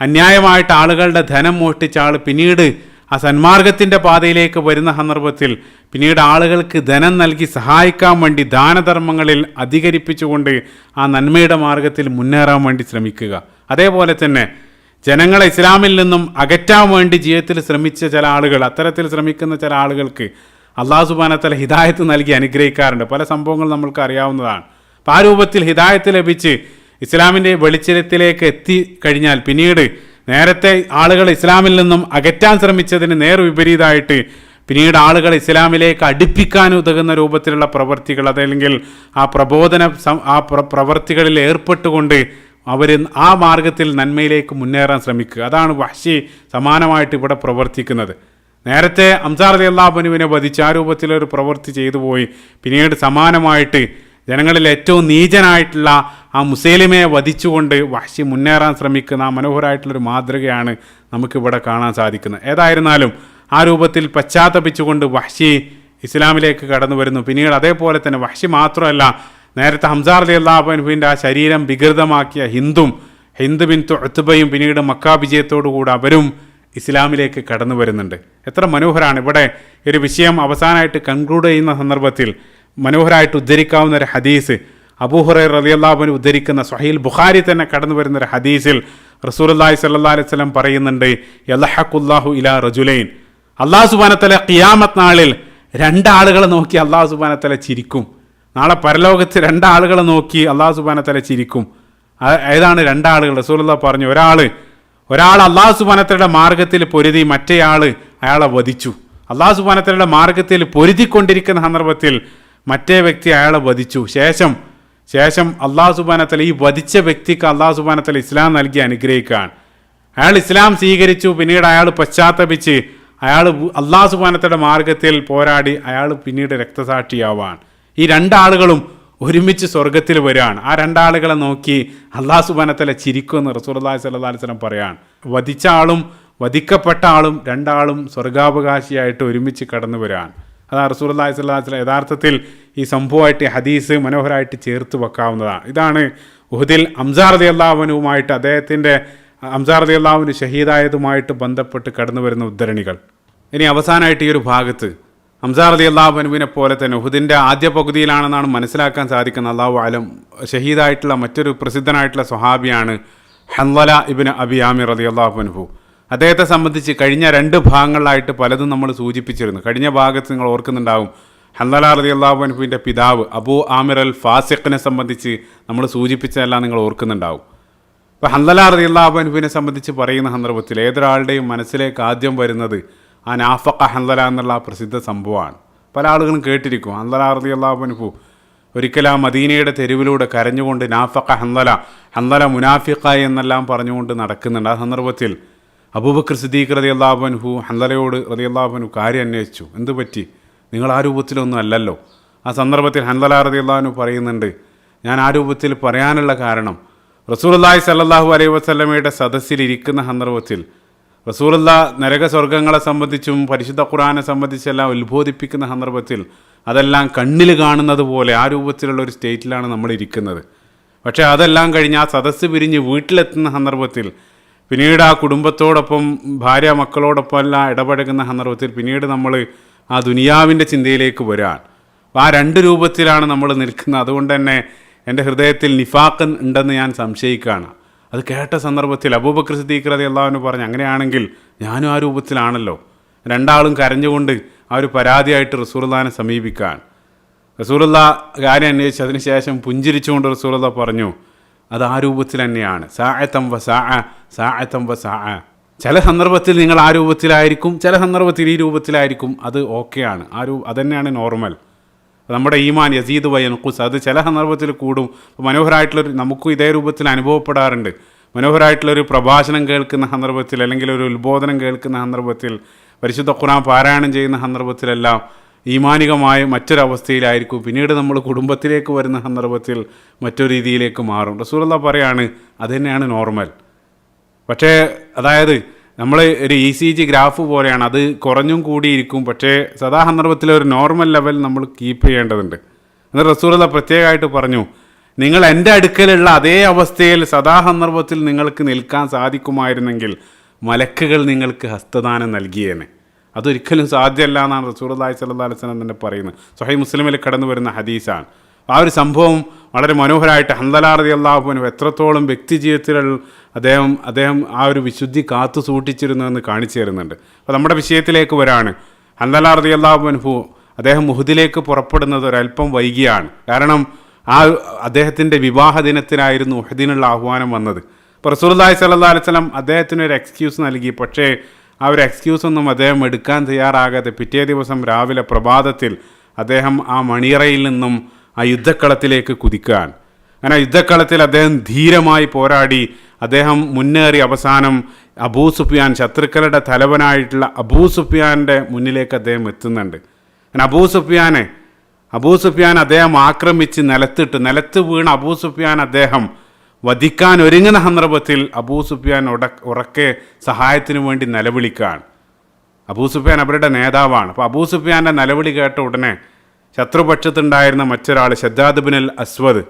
അന്യായമായിട്ട് ആളുകളുടെ ധനം മോഷ്ടിച്ച ആൾ പിന്നീട് ആ സന്മാർഗത്തിൻ്റെ പാതയിലേക്ക് വരുന്ന സന്ദർഭത്തിൽ പിന്നീട് ആളുകൾക്ക് ധനം നൽകി സഹായിക്കാൻ വേണ്ടി ദാനധർമ്മങ്ങളിൽ അധികരിപ്പിച്ചുകൊണ്ട് ആ നന്മയുടെ മാർഗത്തിൽ മുന്നേറാൻ വേണ്ടി ശ്രമിക്കുക. അതേപോലെ തന്നെ ജനങ്ങളെ ഇസ്ലാമിൽ നിന്നും അകറ്റാൻ വേണ്ടി ജീവിതത്തിൽ ശ്രമിച്ച ചില ആളുകൾ, അത്തരത്തിൽ ശ്രമിക്കുന്ന ചില ആളുകൾക്ക് അള്ളാഹു സുബ്ഹാനഹു വ തആല ഹിദായത്ത് നൽകി അനുഗ്രഹിക്കാറുണ്ട്. പല സംഭവങ്ങൾ നമ്മൾക്ക് അറിയാവുന്നതാണ്. അപ്പോൾ ആ രൂപത്തിൽ ഹിദായത്ത് ലഭിച്ച് ഇസ്ലാമിൻ്റെ വെളിച്ചത്തിലേക്ക് എത്തിക്കഴിഞ്ഞാൽ പിന്നീട് നേരത്തെ ആളുകൾ ഇസ്ലാമിൽ നിന്നും അകറ്റാൻ ശ്രമിച്ചതിന് നേർ വിപരീതമായിട്ട് പിന്നീട് ആളുകൾ ഇസ്ലാമിലേക്ക് അടുപ്പിക്കാൻ ഉതകുന്ന രൂപത്തിലുള്ള പ്രവർത്തികൾ, അതല്ലെങ്കിൽ ആ പ്രവർത്തികളിൽ ഏർപ്പെട്ടുകൊണ്ട് അവർ ആ മാർഗത്തിൽ നന്മയിലേക്ക് മുന്നേറാൻ ശ്രമിക്കുക. അതാണ് വഹ്ശി സമാനമായിട്ട് ഇവിടെ പ്രവർത്തിക്കുന്നത്. നേരത്തെ ഹംസ റളിയല്ലാഹു അൻഹുവിനെ വധിച്ച ആ രൂപത്തിലൊരു പ്രവൃത്തി ചെയ്തു പോയി. പിന്നീട് സമാനമായിട്ട് ജനങ്ങളിൽ ഏറ്റവും നീചനായിട്ടുള്ള ആ മുസൈലിമയെ വധിച്ചുകൊണ്ട് വഹ്ശി മുന്നേറാൻ ശ്രമിക്കുന്ന ആ മനോഹരമായിട്ടുള്ളൊരു മാതൃകയാണ് നമുക്കിവിടെ കാണാൻ സാധിക്കുന്നത്. ഏതായിരുന്നാലും ആ രൂപത്തിൽ പശ്ചാത്തപിച്ചുകൊണ്ട് വഹ്ശി ഇസ്ലാമിലേക്ക് കടന്നു വരുന്നു. പിന്നീട് അതേപോലെ തന്നെ വഹ്ശി മാത്രമല്ല, നേരത്തെ ഹംസാ റളിയല്ലാഹു അൻഹുവിൻ്റെ ആ ശരീരം വികൃതമാക്കിയ ഹിന്ദ് ബിൻത് ഉത്ബയും പിന്നീട് മക്ക വിജയത്തോടുകൂടി അവരും ഇസ്ലാമിലേക്ക് കടന്നു വരുന്നുണ്ട്. എത്ര മനോഹരമാണ്! ഇവിടെ ഒരു വിഷയം അവസാനമായിട്ട് കൺക്ലൂഡ് ചെയ്യുന്ന സന്ദർഭത്തിൽ മനോഹരമായിട്ട് ഉദ്ധരിക്കാവുന്ന ഒരു ഹദീസ്, അബൂ ഹുറൈറ റളിയല്ലാഹു അൻഹു ഉദ്ധരിക്കുന്ന സ്വഹീൽ ബുഖാരി തന്നെ കടന്നു വരുന്ന ഒരു ഹദീസിൽ റസൂലുള്ളാഹി സ്വല്ലല്ലാഹു അലൈഹി വസല്ലം പറയുന്നുണ്ട്, യൽഹഖുല്ലാഹു ഇലാ റജുലൈൻ, അല്ലാഹു സുബ്ഹാനഹു വ തആല ഖിയാമത്ത് നാളിൽ രണ്ടാളുകളെ നോക്കി അല്ലാഹു സുബ്ഹാനഹു വ തആല ചിരിക്കും. നാളെ പരലോകത്ത് രണ്ടാളുകളെ നോക്കി അല്ലാഹു സുബ്ഹാനഹു വ തആല ചിരിക്കും. ഏതാണ് രണ്ടാളുകൾ? റസൂലുള്ളാഹി പറഞ്ഞു, ഒരാൾ അല്ലാഹു സുബ്ഹാനഹു വ തആലയുടെ മാർഗത്തിൽ പൊരുതി മറ്റേയാൾ അയാളെ വധിച്ചു. അല്ലാഹു സുബ്ഹാനഹു വ തആലയുടെ മാർഗത്തിൽ പൊരുതിക്കൊണ്ടിരിക്കുന്ന സന്ദർഭത്തിൽ മറ്റേ വ്യക്തി അയാളെ വധിച്ചു. ശേഷം അല്ലാഹു സുബ്ഹാനഹു വ തആല ഈ വധിച്ച വ്യക്തിക്ക് അല്ലാഹു സുബ്ഹാനഹു വ തആല ഇസ്ലാം നൽകി അനുഗ്രഹിക്കുകയാണ്. അയാൾ ഇസ്ലാം സ്വീകരിച്ചു. പിന്നീട് അയാൾ പശ്ചാത്തപിച്ച് അയാൾ അല്ലാഹു സുബ്ഹാനഹു വ തആലയുടെ മാർഗത്തിൽ പോരാടി അയാൾ പിന്നീട് രക്തസാക്ഷിയാവാൻ. ഈ രണ്ടാളുകളും ഒരുമിച്ച് സ്വർഗത്തിൽ വരികയാണ്. ആ രണ്ടാളുകളെ നോക്കി അല്ലാഹു സുബ്ഹാനഹു വ തആല ചിരിക്കുമെന്ന് റസൂലുള്ളാഹി സ്വല്ലല്ലാഹു അലൈഹി വസല്ലം പറയാണ്. വധിച്ച ആളും വധിക്കപ്പെട്ട ആളും രണ്ടാളും സ്വർഗാവകാശിയായിട്ട് ഒരുമിച്ച് കടന്നു വരികയാണ്. അതാണ് റസൂലുള്ളാഹി സ്വല്ലല്ലാഹു അലൈഹി വസല്ലം യഥാർത്ഥത്തിൽ ഈ സംഭവമായിട്ട് ഹദീസ് മനോഹരമായിട്ട് ചേർത്ത് വെക്കാവുന്നതാണ്. ഇതാണ് ഉഹുദിൽ ഹംസാ റളിയല്ലാഹു അൻഹുവുമായിട്ട് ഹംസാ റളിയല്ലാഹു അൻഹു ഷഹീദായതുമായിട്ട് ബന്ധപ്പെട്ട് കടന്നു വരുന്ന ഉദ്ധരണികൾ. ഇനി അവസാനമായിട്ട് ഈ ഒരു ഭാഗത്ത് ഹംസാ റളിയല്ലാഹു അൻഹുവിനെ പോലെ തന്നെ ഉഹുദിൻ്റെ ആദ്യ പകുതിയിലാണെന്നാണ് മനസ്സിലാക്കാൻ സാധിക്കുന്നത്. അല്ലാഹു അലം. ഷഹീദായിട്ടുള്ള മറ്റൊരു പ്രസിദ്ധനായിട്ടുള്ള സ്വഹാബിയാണ് ഹൻളല ഇബ്നു അബി ആമിർ റളിയല്ലാഹു അൻഹു. അദ്ദേഹത്തെ സംബന്ധിച്ച് കഴിഞ്ഞ 2 ഭാഗങ്ങളിലായിട്ട് പലതും നമ്മൾ സൂചിപ്പിച്ചിരുന്നു. കഴിഞ്ഞ ഭാഗത്ത് നിങ്ങൾ ഓർക്കുന്നുണ്ടാവും, ഹൻളല റളിയല്ലാഹു അൻഹുവിൻ്റെ പിതാവ് അബൂ ആമിർ അൽ ഫാസിഖിനെ സംബന്ധിച്ച് നമ്മൾ സൂചിപ്പിച്ചതെല്ലാം നിങ്ങൾ ഓർക്കുന്നുണ്ടാവും. അപ്പോൾ ഹൻളല റളിയല്ലാഹു അൻഹുവിനെ സംബന്ധിച്ച് പറയുന്ന സന്ദർഭത്തിൽ ഏതൊരാളുടെയും മനസ്സിലേക്ക് ആദ്യം വരുന്നത് ആ നാഫഖ ഹൻളല എന്നുള്ള പ്രസിദ്ധ സംഭവമാണ്. പല ആളുകളും കേട്ടിരിക്കും. ഹൻളല റളിയല്ലാഹു അൻഹു ഒരിക്കൽ ആ മദീനയുടെ തെരുവിലൂടെ കരഞ്ഞുകൊണ്ട് നാഫഖ ഹൻളല മുനാഫിഖായി എന്നെല്ലാം പറഞ്ഞുകൊണ്ട് നടക്കുന്നുണ്ട്. ആ സന്ദർഭത്തിൽ അബൂബക്കർ സിദ്ദീഖ് റളിയല്ലാഹു അൻഹു ഹൻളലയോട് റളിയല്ലാഹു അൻഹു കാര്യം അന്വേഷിച്ചു. എന്ത് പറ്റി? നിങ്ങൾ ആ രൂപത്തിലൊന്നും അല്ലല്ലോ. ആ സന്ദർഭത്തിൽ ഹൻളല റളിയല്ലാഹു അൻഹു പറയുന്നുണ്ട്, ഞാൻ ആ രൂപത്തിൽ പറയാനുള്ള കാരണം റസൂലുള്ളാഹി സ്വല്ലല്ലാഹു അലൈഹി വസല്ലമയുടെ സദസ്സിൽ ഇരിക്കുന്ന സന്ദർഭത്തിൽ റസൂലുള്ളാഹി നരകസ്വർഗങ്ങളെ സംബന്ധിച്ചും പരിശുദ്ധ ഖുർആനെ സംബന്ധിച്ചെല്ലാം ഉത്ബോധിപ്പിക്കുന്ന സന്ദർഭത്തിൽ അതെല്ലാം കണ്ണിൽ കാണുന്നത് പോലെ ആ രൂപത്തിലുള്ള ഒരു സ്റ്റേറ്റിലാണ് നമ്മൾ ഇരിക്കുന്നത്. പക്ഷേ അതെല്ലാം കഴിഞ്ഞ് ആ സദസ്സ് പിരിഞ്ഞ് വീട്ടിലെത്തുന്ന സന്ദർഭത്തിൽ പിന്നീട് ആ കുടുംബത്തോടൊപ്പം ഭാര്യ മക്കളോടൊപ്പം എല്ലാം ഇടപഴകുന്ന സന്ദർഭത്തിൽ പിന്നീട് നമ്മൾ ആ ദുനിയാവിൻ്റെ ചിന്തയിലേക്ക് വരാൻ. ആ 2 രൂപത്തിലാണ് നമ്മൾ നിൽക്കുന്നത്. അതുകൊണ്ട് തന്നെ എൻ്റെ ഹൃദയത്തിൽ നിഫാഖ് ഉണ്ടെന്ന് ഞാൻ സംശയിക്കുകയാണ്. അത് കേട്ട സന്ദർഭത്തിൽ അബൂബക്കർ സിദ്ദീഖ് റളിയല്ലാഹു അൻഹു പറഞ്ഞു, അങ്ങനെയാണെങ്കിൽ ഞാനും ആ രൂപത്തിലാണല്ലോ. രണ്ടാളും കരഞ്ഞുകൊണ്ട് ആ ഒരു പരാതിയായിട്ട് റസൂലുള്ളാഹിനെ സമീപിക്കാൻ. റസൂലുള്ളാഹി കാര്യം അന്വേഷിച്ച് അതിന് ശേഷം പുഞ്ചിരിച്ചുകൊണ്ട് റസൂലുള്ളാഹി പറഞ്ഞു, അത് ആ രൂപത്തിൽ തന്നെയാണ്. സാഅതം വ സാഅ. ചില സന്ദർഭത്തിൽ നിങ്ങൾ ആ രൂപത്തിലായിരിക്കും, ചില സന്ദർഭത്തിൽ ഈ രൂപത്തിലായിരിക്കും. അത് ഓക്കെയാണ്. അതന്നെയാണ് നോർമൽ. നമ്മുടെ ഈമാൻ യസീദ് വ യൻഖുസ്. അത് ചില സന്ദർഭത്തിൽ കൂടും. മനോഹരമായിട്ടുള്ളൊരു നമുക്കും ഇതേ രൂപത്തിൽ അനുഭവപ്പെടാറുണ്ട്. മനോഹരമായിട്ടുള്ളൊരു പ്രഭാഷണം കേൾക്കുന്ന സന്ദർഭത്തിൽ അല്ലെങ്കിൽ ഒരു ഉത്ബോധനം കേൾക്കുന്ന സന്ദർഭത്തിൽ പരിശുദ്ധ ഖുർആൻ പാരായണം ചെയ്യുന്ന സന്ദർഭത്തിലെല്ലാം ഈമാനികമായ മറ്റൊരവസ്ഥയിലായിരിക്കും. പിന്നീട് നമ്മൾ കുടുംബത്തിലേക്ക് വരുന്ന സന്ദർഭത്തിൽ മറ്റൊരു രീതിയിലേക്ക് മാറും. റസൂലുള്ളാഹി പറയാണ്, അത് തന്നെയാണ് നോർമൽ. പക്ഷേ അതായത് നമ്മൾ ഒരു ECG ഗ്രാഫ് പോലെയാണ്. അത് കുറഞ്ഞും കൂടിയിരിക്കും. പക്ഷേ സദാ സന്ദർഭത്തിലൊരു നോർമൽ ലെവൽ നമ്മൾ കീപ്പ് ചെയ്യേണ്ടതുണ്ട്. എന്നാൽ റസൂലുള്ളാഹി പ്രത്യേകമായിട്ട് പറഞ്ഞു, നിങ്ങൾ എൻ്റെ അടുക്കലുള്ള അതേ അവസ്ഥയിൽ സദാ സന്ദർഭത്തിൽ നിങ്ങൾക്ക് നിൽക്കാൻ സാധിക്കുമായിരുന്നെങ്കിൽ മലക്കുകൾ നിങ്ങൾക്ക് ഹസ്തദാനം നൽകിയേനെ. അതൊരിക്കലും സാധ്യമല്ല എന്നാണ് റസൂലുള്ളാഹി സ്വല്ലല്ലാഹു അലൈഹി വസല്ലം തന്നെ പറയുന്നത്. സ്വഹീഹ് മുസ്ലിമിൽ കടന്നു വരുന്ന ഹദീസാണ്. ആ ഒരു സംഭവം വളരെ മനോഹരമായിട്ട് ഹൻളല റളിയല്ലാഹു അൻഹു എത്രത്തോളം വ്യക്തി ജീവിതത്തിൽ അദ്ദേഹം ആ ഒരു വിശുദ്ധി കാത്തു സൂക്ഷിച്ചിരുന്നതെന്ന് കാണിച്ചു തരുന്നുണ്ട്. അപ്പോൾ നമ്മുടെ വിഷയത്തിലേക്ക് വരാണ്. ഹൻളല റളിയല്ലാഹു അൻഹു അദ്ദേഹം ഉഹുദിലേക്ക് പുറപ്പെടുന്നത് ഒരല്പം വൈകിയാണ്. കാരണം അദ്ദേഹത്തിൻ്റെ വിവാഹ ദിനത്തിലായിരുന്നു ഉഹദിനുള്ള ആഹ്വാനം വന്നത്. അപ്പോൾ റസൂലുള്ളാഹി സ്വല്ലല്ലാഹു അലൈഹി വസല്ലം അദ്ദേഹത്തിന് ഒരു എക്സ്ക്യൂസ് നൽകി. പക്ഷേ ആ ഒരു എക്സ്ക്യൂസൊന്നും അദ്ദേഹം എടുക്കാൻ തയ്യാറാകാതെ പിറ്റേ ദിവസം രാവിലെ പ്രഭാതത്തിൽ അദ്ദേഹം ആ മണിയറയിൽ നിന്നും ആ യുദ്ധക്കളത്തിലേക്ക് കുതിക്കാൻ. അങ്ങനെ യുദ്ധക്കളത്തിൽ അദ്ദേഹം ധീരമായി പോരാടി. അദ്ദേഹം മുന്നേറി അവസാനം അബൂ സുഫിയാൻ, ശത്രുക്കളുടെ തലവനായിട്ടുള്ള അബൂ സുഫിയാൻ്റെ മുന്നിലേക്ക് അദ്ദേഹം എത്തുന്നുണ്ട്. അങ്ങനെ അബൂ സുഫിയാൻ അദ്ദേഹം ആക്രമിച്ച് നിലത്ത് വീണ അബൂ സുഫിയാൻ അദ്ദേഹം വധിക്കാൻ ഒരുങ്ങുന്ന സന്ദർഭത്തിൽ അബൂ സുഫിയാൻ ഉറക്കെ സഹായത്തിനു വേണ്ടി നിലവിളിക്കാൻ. അബൂ സുഫിയാൻ അവരുടെ നേതാവാണ്. അപ്പോൾ അബൂ സുഫിയാൻ്റെ നിലവിളി കേട്ട ഉടനെ ശത്രുപക്ഷത്തുണ്ടായിരുന്ന മറ്റൊരാൾ ഷദ്ദാദ് ബിൻ അൽ അസ്വദ്,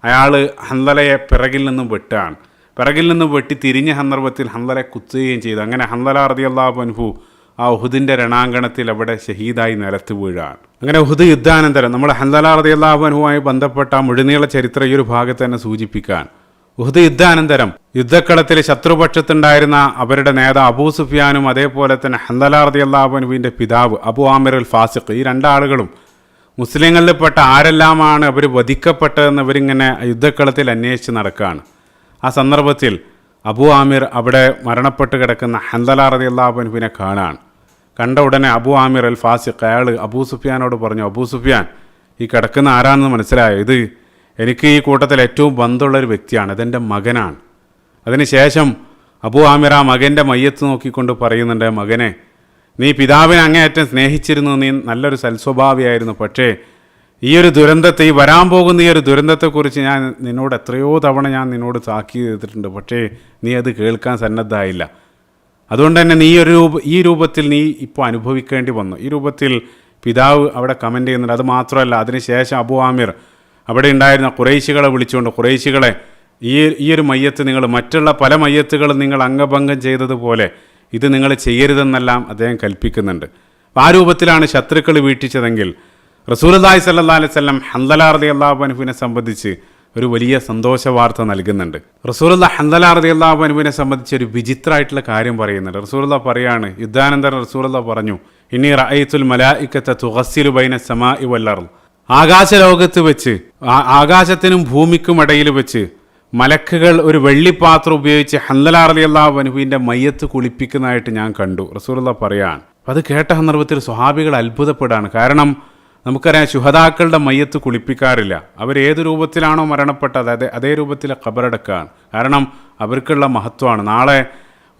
അയാൾ ഹൻദലയെ പിറകിൽ നിന്നും വെട്ടുകയാണ്. പിറകിൽ നിന്നും വെട്ടി തിരിഞ്ഞ സന്ദർഭത്തിൽ ഹൻദലയെ കുത്തുകയും ചെയ്തു. അങ്ങനെ ഹൻദല റളിയല്ലാഹു അൻഹു ആ ഉഹുദിൻ്റെ രണാങ്കണത്തിൽ അവിടെ ഷഹീദായി നിലത്ത് വീഴുകയാണ്. അങ്ങനെ ഉഹുദ് യുദ്ധാനന്തരം നമ്മൾ ഹൻദല റളിയല്ലാഹു അൻഹുമായി ബന്ധപ്പെട്ട മുഴുനീള ചരിത്രം ഈ ഒരു ഭാഗത്ത് തന്നെ സൂചിപ്പിക്കാൻ, ഉഹുദ് യുദ്ധാനന്തരം യുദ്ധക്കളത്തിൽ ശത്രുപക്ഷത്തുണ്ടായിരുന്ന അവരുടെ നേതാവ് അബൂ സുഫിയാനും അതേപോലെ തന്നെ ഹൻദല റളിയല്ലാഹു അൻഹുവിൻ്റെ പിതാവ് അബു ആമിർ അൽ ഫാസിഖ്, ഈ രണ്ടാളുകളും മുസ്ലിങ്ങളിൽപ്പെട്ട ആരെല്ലാമാണ് അവർ വധിക്കപ്പെട്ടതെന്ന് ഇവരിങ്ങനെ യുദ്ധക്കളത്തിൽ അന്വേഷിച്ച് നടക്കുകയാണ്. ആ സന്ദർഭത്തിൽ അബു ആമിർ അവിടെ മരണപ്പെട്ട് കിടക്കുന്ന ഹൻദല റളിയല്ലാഹു അൻഹുവിനെ കാണാൻ. കണ്ട ഉടനെ അബു ആമിർ അൽ ഫാസിഖ് അയാൾ അബൂ സുഫിയാനോട് പറഞ്ഞു, അബൂ സുഫിയാൻ, ഈ കിടക്കുന്ന ആരാണെന്ന് മനസ്സിലായോ? ഇത് എനിക്ക് ഈ കൂട്ടത്തിൽ ഏറ്റവും ബന്ധമുള്ളൊരു വ്യക്തിയാണ്, ഇതെൻ്റെ മകനാണ്. അതിനുശേഷം അബു ആമിർ ആ മകൻ്റെ മയ്യത്ത് നോക്കിക്കൊണ്ട് പറയുന്നുണ്ട്, മകനെ, നീ പിതാവിനെ അങ്ങേയറ്റം സ്നേഹിച്ചിരുന്നു, നീ നല്ലൊരു സൽസ്വഭാവിയായിരുന്നു. പക്ഷേ ഈ ഒരു ദുരന്തത്തെ, ഈ വരാൻ പോകുന്ന ഈ ഒരു ദുരന്തത്തെക്കുറിച്ച് ഞാൻ നിന്നോട് എത്രയോ തവണ നിന്നോട് താക്കീത് ചെയ്തിട്ടുണ്ട്. പക്ഷേ നീ അത് കേൾക്കാൻ സന്നദ്ധമായില്ല. അതുകൊണ്ട് തന്നെ നീ ഈ രൂപത്തിൽ നീ ഇപ്പോൾ അനുഭവിക്കേണ്ടി വന്നു. ഈ രൂപത്തിൽ പിതാവ് അവിടെ കമൻ്റ് ചെയ്യുന്നുണ്ട്. അത് മാത്രമല്ല, അതിനുശേഷം അബു ആമിർ അവിടെ ഉണ്ടായിരുന്ന ഖുറൈശികളെ വിളിച്ചുകൊണ്ട്, ഖുറൈശികളെ, ഈ ഒരു മയ്യത്ത് നിങ്ങൾ മറ്റുള്ള പല മയ്യത്തുകളും നിങ്ങൾ അംഗഭംഗം ചെയ്തതുപോലെ ഇത് നിങ്ങൾ ചെയ്യരുതെന്നെല്ലാം അദ്ദേഹം കൽപ്പിക്കുന്നുണ്ട്. ആ രൂപത്തിലാണ് ശത്രുക്കൾ വീട്ടിച്ചതെങ്കിൽ റസൂലുള്ളാഹി സ്വല്ലല്ലാഹു അലൈഹി വസല്ലം ഹൻദല റളിയല്ലാഹു അൻഹുവിനെ സംബന്ധിച്ച് ഒരു വലിയ സന്തോഷ വാർത്ത നൽകുന്നുണ്ട്. റസൂലുള്ളാഹി ഹൻദല റളിയല്ലാഹു അൻഹുവിനെ സംബന്ധിച്ച് ഒരു വിചിത്രമായിട്ടുള്ള കാര്യം പറയുന്നുണ്ട്. റസൂലുള്ളാഹി പറയാണ്, യുദ്ധാനന്തരം റസൂലുള്ളാഹി പറഞ്ഞു, ഇന്നീ റഅയ്തുൽ മലായികത തുഗസ്സിലു ബൈന സമാഇ വൽ അർദ്, ആകാശലോകത്ത് വെച്ച്, ആകാശത്തിനും ഭൂമിക്കും ഇടയിൽ വെച്ച് മലക്കുകൾ ഒരു വെള്ളിപ്പാത്രം ഉപയോഗിച്ച് ഹൻദല റളിയല്ലാഹു അൻഹുവിൻ്റെ മയ്യത്ത് കുളിപ്പിക്കുന്നതായിട്ട് ഞാൻ കണ്ടു. റസൂലുള്ളാഹി പറയാൻ. അത് കേട്ട സന്ദർഭത്തിൽ സ്വഹാബികൾ അത്ഭുതപ്പെടാണ്. കാരണം നമുക്കറിയാം, ശുഹദാക്കളുടെ മയ്യത്ത് കുളിപ്പിക്കാറില്ല. അവർ ഏത് രൂപത്തിലാണോ മരണപ്പെട്ടത് അതേ രൂപത്തിൽ ഖബറടക്കുകയാണ്. കാരണം അവർക്കുള്ള മഹത്വമാണ്. നാളെ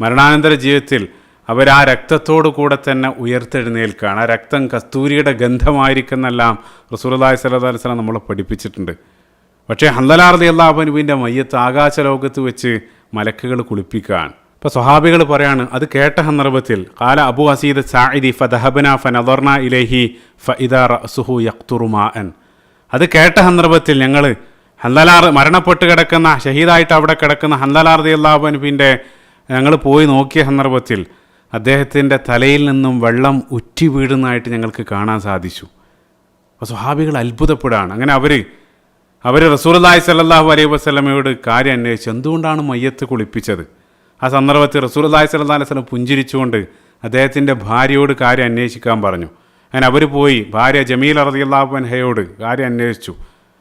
മരണാനന്തര ജീവിതത്തിൽ അവർ ആ രക്തത്തോടു കൂടെ തന്നെ ഉയർത്തെഴുന്നേൽക്കുകയാണ്. ആ രക്തം കസ്തൂരിയുടെ ഗന്ധമായിരിക്കുന്നെല്ലാം റസൂലുള്ളാഹി സ്വല്ലല്ലാഹു അലൈഹി വസല്ലം നമ്മളെ പഠിപ്പിച്ചിട്ടുണ്ട്. പക്ഷേ ഹൻദല റളിയല്ലാഹു അൻഹുവിൻ്റെ മയ്യത്ത് ആകാശലോകത്ത് വെച്ച് മലക്കുകൾ കുളിപ്പിക്കാൻ. ഇപ്പോൾ സ്വഹാബികൾ പറയാണ്, അത് കേട്ട സന്ദർഭത്തിൽ ഖാല അബു അസീദ് സാഇദി ഫദഹബ്ന ഫനദർന ഇലൈഹി ഫഇദാ റഅസുഹു യഖ്തുറു മാഅൻ. അത് കേട്ട സന്ദർഭത്തിൽ ഞങ്ങൾ ഹൻദല മരണപ്പെട്ട് കിടക്കുന്ന, ഷഹീദായിട്ട് അവിടെ കിടക്കുന്ന ഹൻദല റളിയല്ലാഹു അൻഹുവിൻ്റെ ഞങ്ങൾ പോയി നോക്കിയ സന്ദർഭത്തിൽ അദ്ദേഹത്തിൻ്റെ തലയിൽ നിന്നും വെള്ളം ഉറ്റി വീഴുന്നതായിട്ട് ഞങ്ങൾക്ക് കാണാൻ സാധിച്ചു. അപ്പോൾ സ്വഹാബികൾ അത്ഭുതപ്പെടുകയാണ്. അങ്ങനെ അവർ റസൂലുള്ളാഹി സ്വല്ലല്ലാഹു അലൈഹി വസല്ലമയോട് കാര്യം അന്വേഷിച്ചു, എന്തുകൊണ്ടാണ് മയ്യത്ത് കുളിപ്പിച്ചത്. ആ സന്ദർഭത്തിൽ റസൂലുള്ളാഹി സ്വല്ലല്ലാഹു അലൈഹി വസല്ലം പുഞ്ചിരിച്ചുകൊണ്ട് അദ്ദേഹത്തിൻ്റെ ഭാര്യയോട് കാര്യം അന്വേഷിക്കാൻ പറഞ്ഞു. അങ്ങനെ അവർ പോയി ഭാര്യ ജമീല റളിയല്ലാഹു അൻഹയോട് കാര്യം അന്വേഷിച്ചു.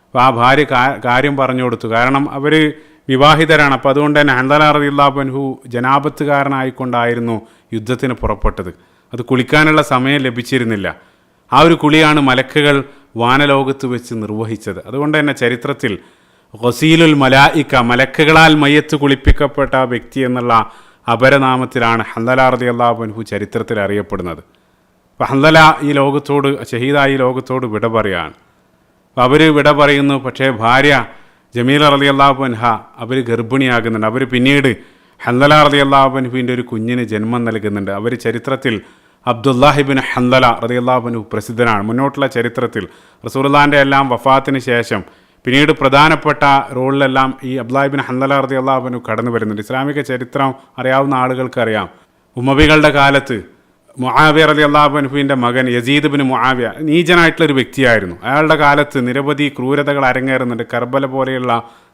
അപ്പോൾ ആ ഭാര്യ കാര്യം പറഞ്ഞു കൊടുത്തു. കാരണം അവർ വിവാഹിതരാണ്. അപ്പോൾ അതുകൊണ്ട് തന്നെ ഹൻദല റളിയല്ലാഹു അൻഹു ജനാബത്തുകാരനായിക്കൊണ്ടായിരുന്നു യുദ്ധത്തിന് പുറപ്പെട്ടത്. അത് കുളിക്കാനുള്ള സമയം ലഭിച്ചിരുന്നില്ല. ആ ഒരു കുളിയാണ് മലക്കുകൾ വാനലോകത്ത് വെച്ച് നിർവഹിച്ചത്. അതുകൊണ്ട് തന്നെ ചരിത്രത്തിൽ ഗസീലുൽ മലായിക, മലക്കുകളാൽ മയ്യത്ത് കുളിപ്പിക്കപ്പെട്ട വ്യക്തി എന്നുള്ള അപരനാമത്തിലാണ് ഹൻദല റളിയല്ലാഹു അൻഹു ചരിത്രത്തിൽ അറിയപ്പെടുന്നത്. അപ്പോൾ ഹൻദല ഈ ലോകത്തോട്, ഷഹീദായി ലോകത്തോട് വിട പറയാണ്. അപ്പോൾ അവർ വിട പറയുന്നു. പക്ഷേ ഭാര്യ ജമീല റളിയല്ലാഹു അൻഹ അവർ ഗർഭിണിയാകുന്നുണ്ട്. അവർ പിന്നീട് ഹൻദല റളിയല്ലാഹു അൻഹുവിൻ്റെ ഒരു കുഞ്ഞിന് ജന്മം നൽകുന്നുണ്ട്. അവർ ചരിത്രത്തിൽ അബ്ദുല്ലാഹിബിൻ ഹൻദല റളിയല്ലാഹു അൻഹു പ്രസിദ്ധനാണ്. മുന്നോട്ടുള്ള ചരിത്രത്തിൽ റസൂലുള്ളാഹിൻ്റെ എല്ലാം വഫാത്തിന് ശേഷം പിന്നീട് പ്രധാനപ്പെട്ട റോളിലെല്ലാം ഈ അബ്ദുല്ലാഹിബിൻ ഹൻദല റളിയല്ലാഹു അൻഹു കടന്നു വരുന്നുണ്ട്. ഇസ്ലാമിക ചരിത്രം അറിയാവുന്ന ആളുകൾക്കറിയാം, ഉമവികളുടെ കാലത്ത് മുആവിയ റളിയല്ലാഹു അൻഹുവിൻ്റെ മകൻ യസീദ് ബിൻ മുആവിയ നീചനായിട്ടുള്ളൊരു വ്യക്തിയായിരുന്നു. അയാളുടെ കാലത്ത് നിരവധി ക്രൂരതകൾ അരങ്ങേറുന്നുണ്ട്. കർബല പോലെയുള്ള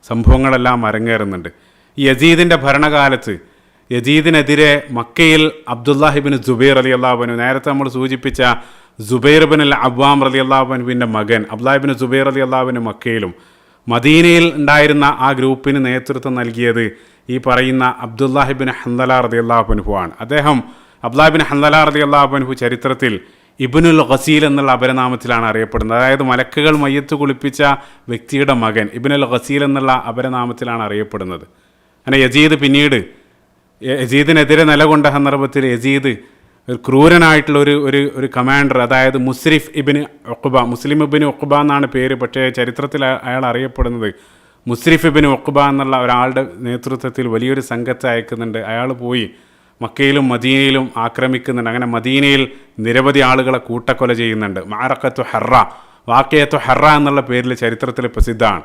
സംഭവങ്ങളെല്ലാം അരങ്ങേറുന്നുണ്ട്. ഈ യസീദിൻ്റെ ഭരണകാലത്ത് യസീദിനെതിരെ മക്കയിൽ അബ്ദുല്ലാഹിബിൻ സുബൈർ റളിയല്ലാഹു അൻഹു, നേരത്തെ നമ്മൾ സൂചിപ്പിച്ച സുബൈർ ബിൻ അൽ അവ്വാം റളിയല്ലാഹു അൻഹുവിൻ്റെ മകൻ അബ്ദുല്ലാഹിബിൻ സുബൈർ റളിയല്ലാഹു അൻഹു മക്കയിലും, മദീനയിൽ ഉണ്ടായിരുന്ന ആ ഗ്രൂപ്പിന് നേതൃത്വം നൽകിയത് ഈ പറയുന്ന അബ്ദുല്ലാഹിബിൻ ഹൻദല റളിയല്ലാഹു അൻഹു ആണ്. അദ്ദേഹം അബ്ദുല്ലാഹിബിൻ ഹൻദല റളിയല്ലാഹു അൻഹു ചരിത്രത്തിൽ ഇബ്നുൽ ഗസീൽ എന്നുള്ള അപരനാമത്തിലാണ് അറിയപ്പെടുന്നത്. അതായത് മലക്കുകൾ മയ്യത്ത് കുളിപ്പിച്ച വ്യക്തിയുടെ മകൻ ഇബ്നുൽ ഗസീൽ എന്നുള്ള അപരനാമത്തിലാണ് അറിയപ്പെടുന്നത്. അങ്ങനെ യസീദ് പിന്നീട് യസീദിനെതിരെ നിലകൊണ്ട സന്ദർഭത്തിൽ യസീദ് ഒരു ക്രൂരനായിട്ടുള്ള ഒരു കമാൻഡർ, അതായത് മുസ്രിഫ് ഇബ്നു ഉഖ്ബ, മുസ്ലിം ഇബ്നു ഉഖ്ബ എന്നാണ് പേര്. പക്ഷേ ചരിത്രത്തിൽ അയാൾ അറിയപ്പെടുന്നത് മുസ്രിഫ് ഇബ്നു ഉഖ്ബ എന്നുള്ള ഒരാളുടെ നേതൃത്വത്തിൽ വലിയൊരു സംഘത്തെ അയക്കുന്നുണ്ട്. അയാൾ പോയി മക്കയിലും മദീനയിലും ആക്രമിക്കുന്നുണ്ട്. അങ്ങനെ മദീനയിൽ നിരവധി ആളുകളെ കൂട്ടക്കൊല ചെയ്യുന്നുണ്ട്. മാറക്കത്തു ഹെറ, വാക്കയത്തു ഹെറ എന്നുള്ള പേരിൽ ചരിത്രത്തിൽ പ്രസിദ്ധമാണ്.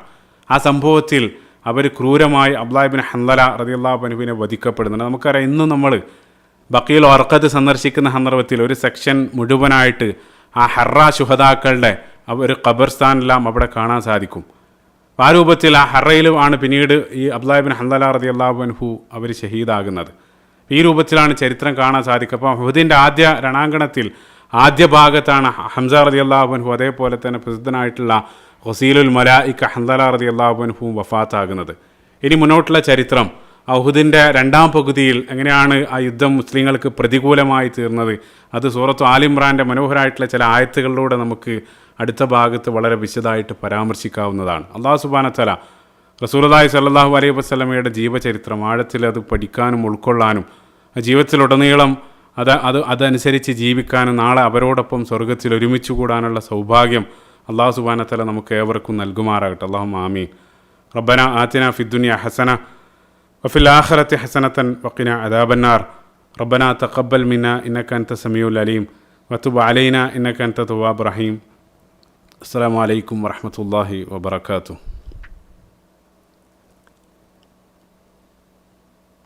ആ സംഭവത്തിൽ അവർ ക്രൂരമായി അബ്ദുല്ലാഹ് ഇബ്നു ഹൻദല റളിയല്ലാഹു അൻഹുവിനെ വധിക്കപ്പെടുന്നുണ്ട്. നമുക്കറിയാം, ഇന്നും നമ്മൾ ബഖീൽ അർഖദ് സന്ദർശിക്കുന്ന സന്ദർഭത്തിൽ ഒരു സെക്ഷൻ മുഴുവനായിട്ട് ആ ഹെറ ശുഹദാക്കളുടെ ഒരു ഖബർസ്ഥാനെല്ലാം അവിടെ കാണാൻ സാധിക്കും. ആ രൂപത്തിൽ ആ ഹെറയിലും ആണ് പിന്നീട് ഈ അബ്ദുല്ലാഹ് ഇബ്നു ഹൻദല റളിയല്ലാഹു അൻഹു അവർ ഷഹീദാകുന്നത്. ഈ രൂപത്തിലാണ് ചരിത്രം കാണാൻ സാധിക്കുക. അപ്പോൾ ഉഹദിൻ്റെ ആദ്യ രണാങ്കണത്തിൽ ആദ്യ ഭാഗത്താണ് ഹംസ റളിയല്ലാഹു അൻഹു, അതേപോലെ തന്നെ പ്രസിദ്ധനായിട്ടുള്ള ഖസീലുൽ മലായിക ഹൻദല റളിയല്ലാഹു അൻഹു വഫാത്താകുന്നത്. ഇനി മുന്നോട്ടുള്ള ചരിത്രം ഉഹദിൻ്റെ രണ്ടാം പകുതിയിൽ എങ്ങനെയാണ് ആ യുദ്ധം മുസ്ലിങ്ങൾക്ക് പ്രതികൂലമായി തീർന്നത്, അത് സൂറത്ത് ആൽ ഇംറാൻ്റെ മനോഹരമായിട്ടുള്ള ചില ആയത്തുകളിലൂടെ നമുക്ക് അടുത്ത ഭാഗത്ത് വളരെ വിശദമായിട്ട് പരാമർശിക്കാവുന്നതാണ്. അല്ലാഹു സുബ്ഹാനഹു വ തആല റസൂലുള്ളാഹി സ്വല്ലല്ലാഹു അലൈഹി വസല്ലമയുടെ ജീവചരിത്രം ആഴത്തിൽ അത് പഠിക്കാനും ഉൾക്കൊള്ളാനും ജീവിതത്തിലുടനീളം അതനുസരിച്ച് ജീവിക്കാനും നാളെ അവരോടൊപ്പം സ്വർഗ്ഗത്തിൽ ഒരുമിച്ച് കൂടാനുള്ള സൗഭാഗ്യം അല്ലാഹു സുബ്ഹാനഹു വ തആല നമുക്ക് ഏവർക്കും നൽകുമാറാകട്ടെ. അല്ലാഹുമ്മ ആമീൻ. റബ്ബനാ ആതിനാ ഫിദ്ദുനിയ ഹസന വഫിൽ ആഖിറതി ഹസനതൻ വഖിനാ അദാബന്നാർ. റബ്ബനാ തഖബ്ബൽ മിന്നാ ഇന്നക അൻത സമീഉൽ അലീം വതുബ് അലൈനാ ഇന്നക അൻത തവ്വാബുർ റഹീം. അസ്സലാമു അലൈക്കും വറഹ്മത്തുള്ളാഹി വബറകാതുഹു.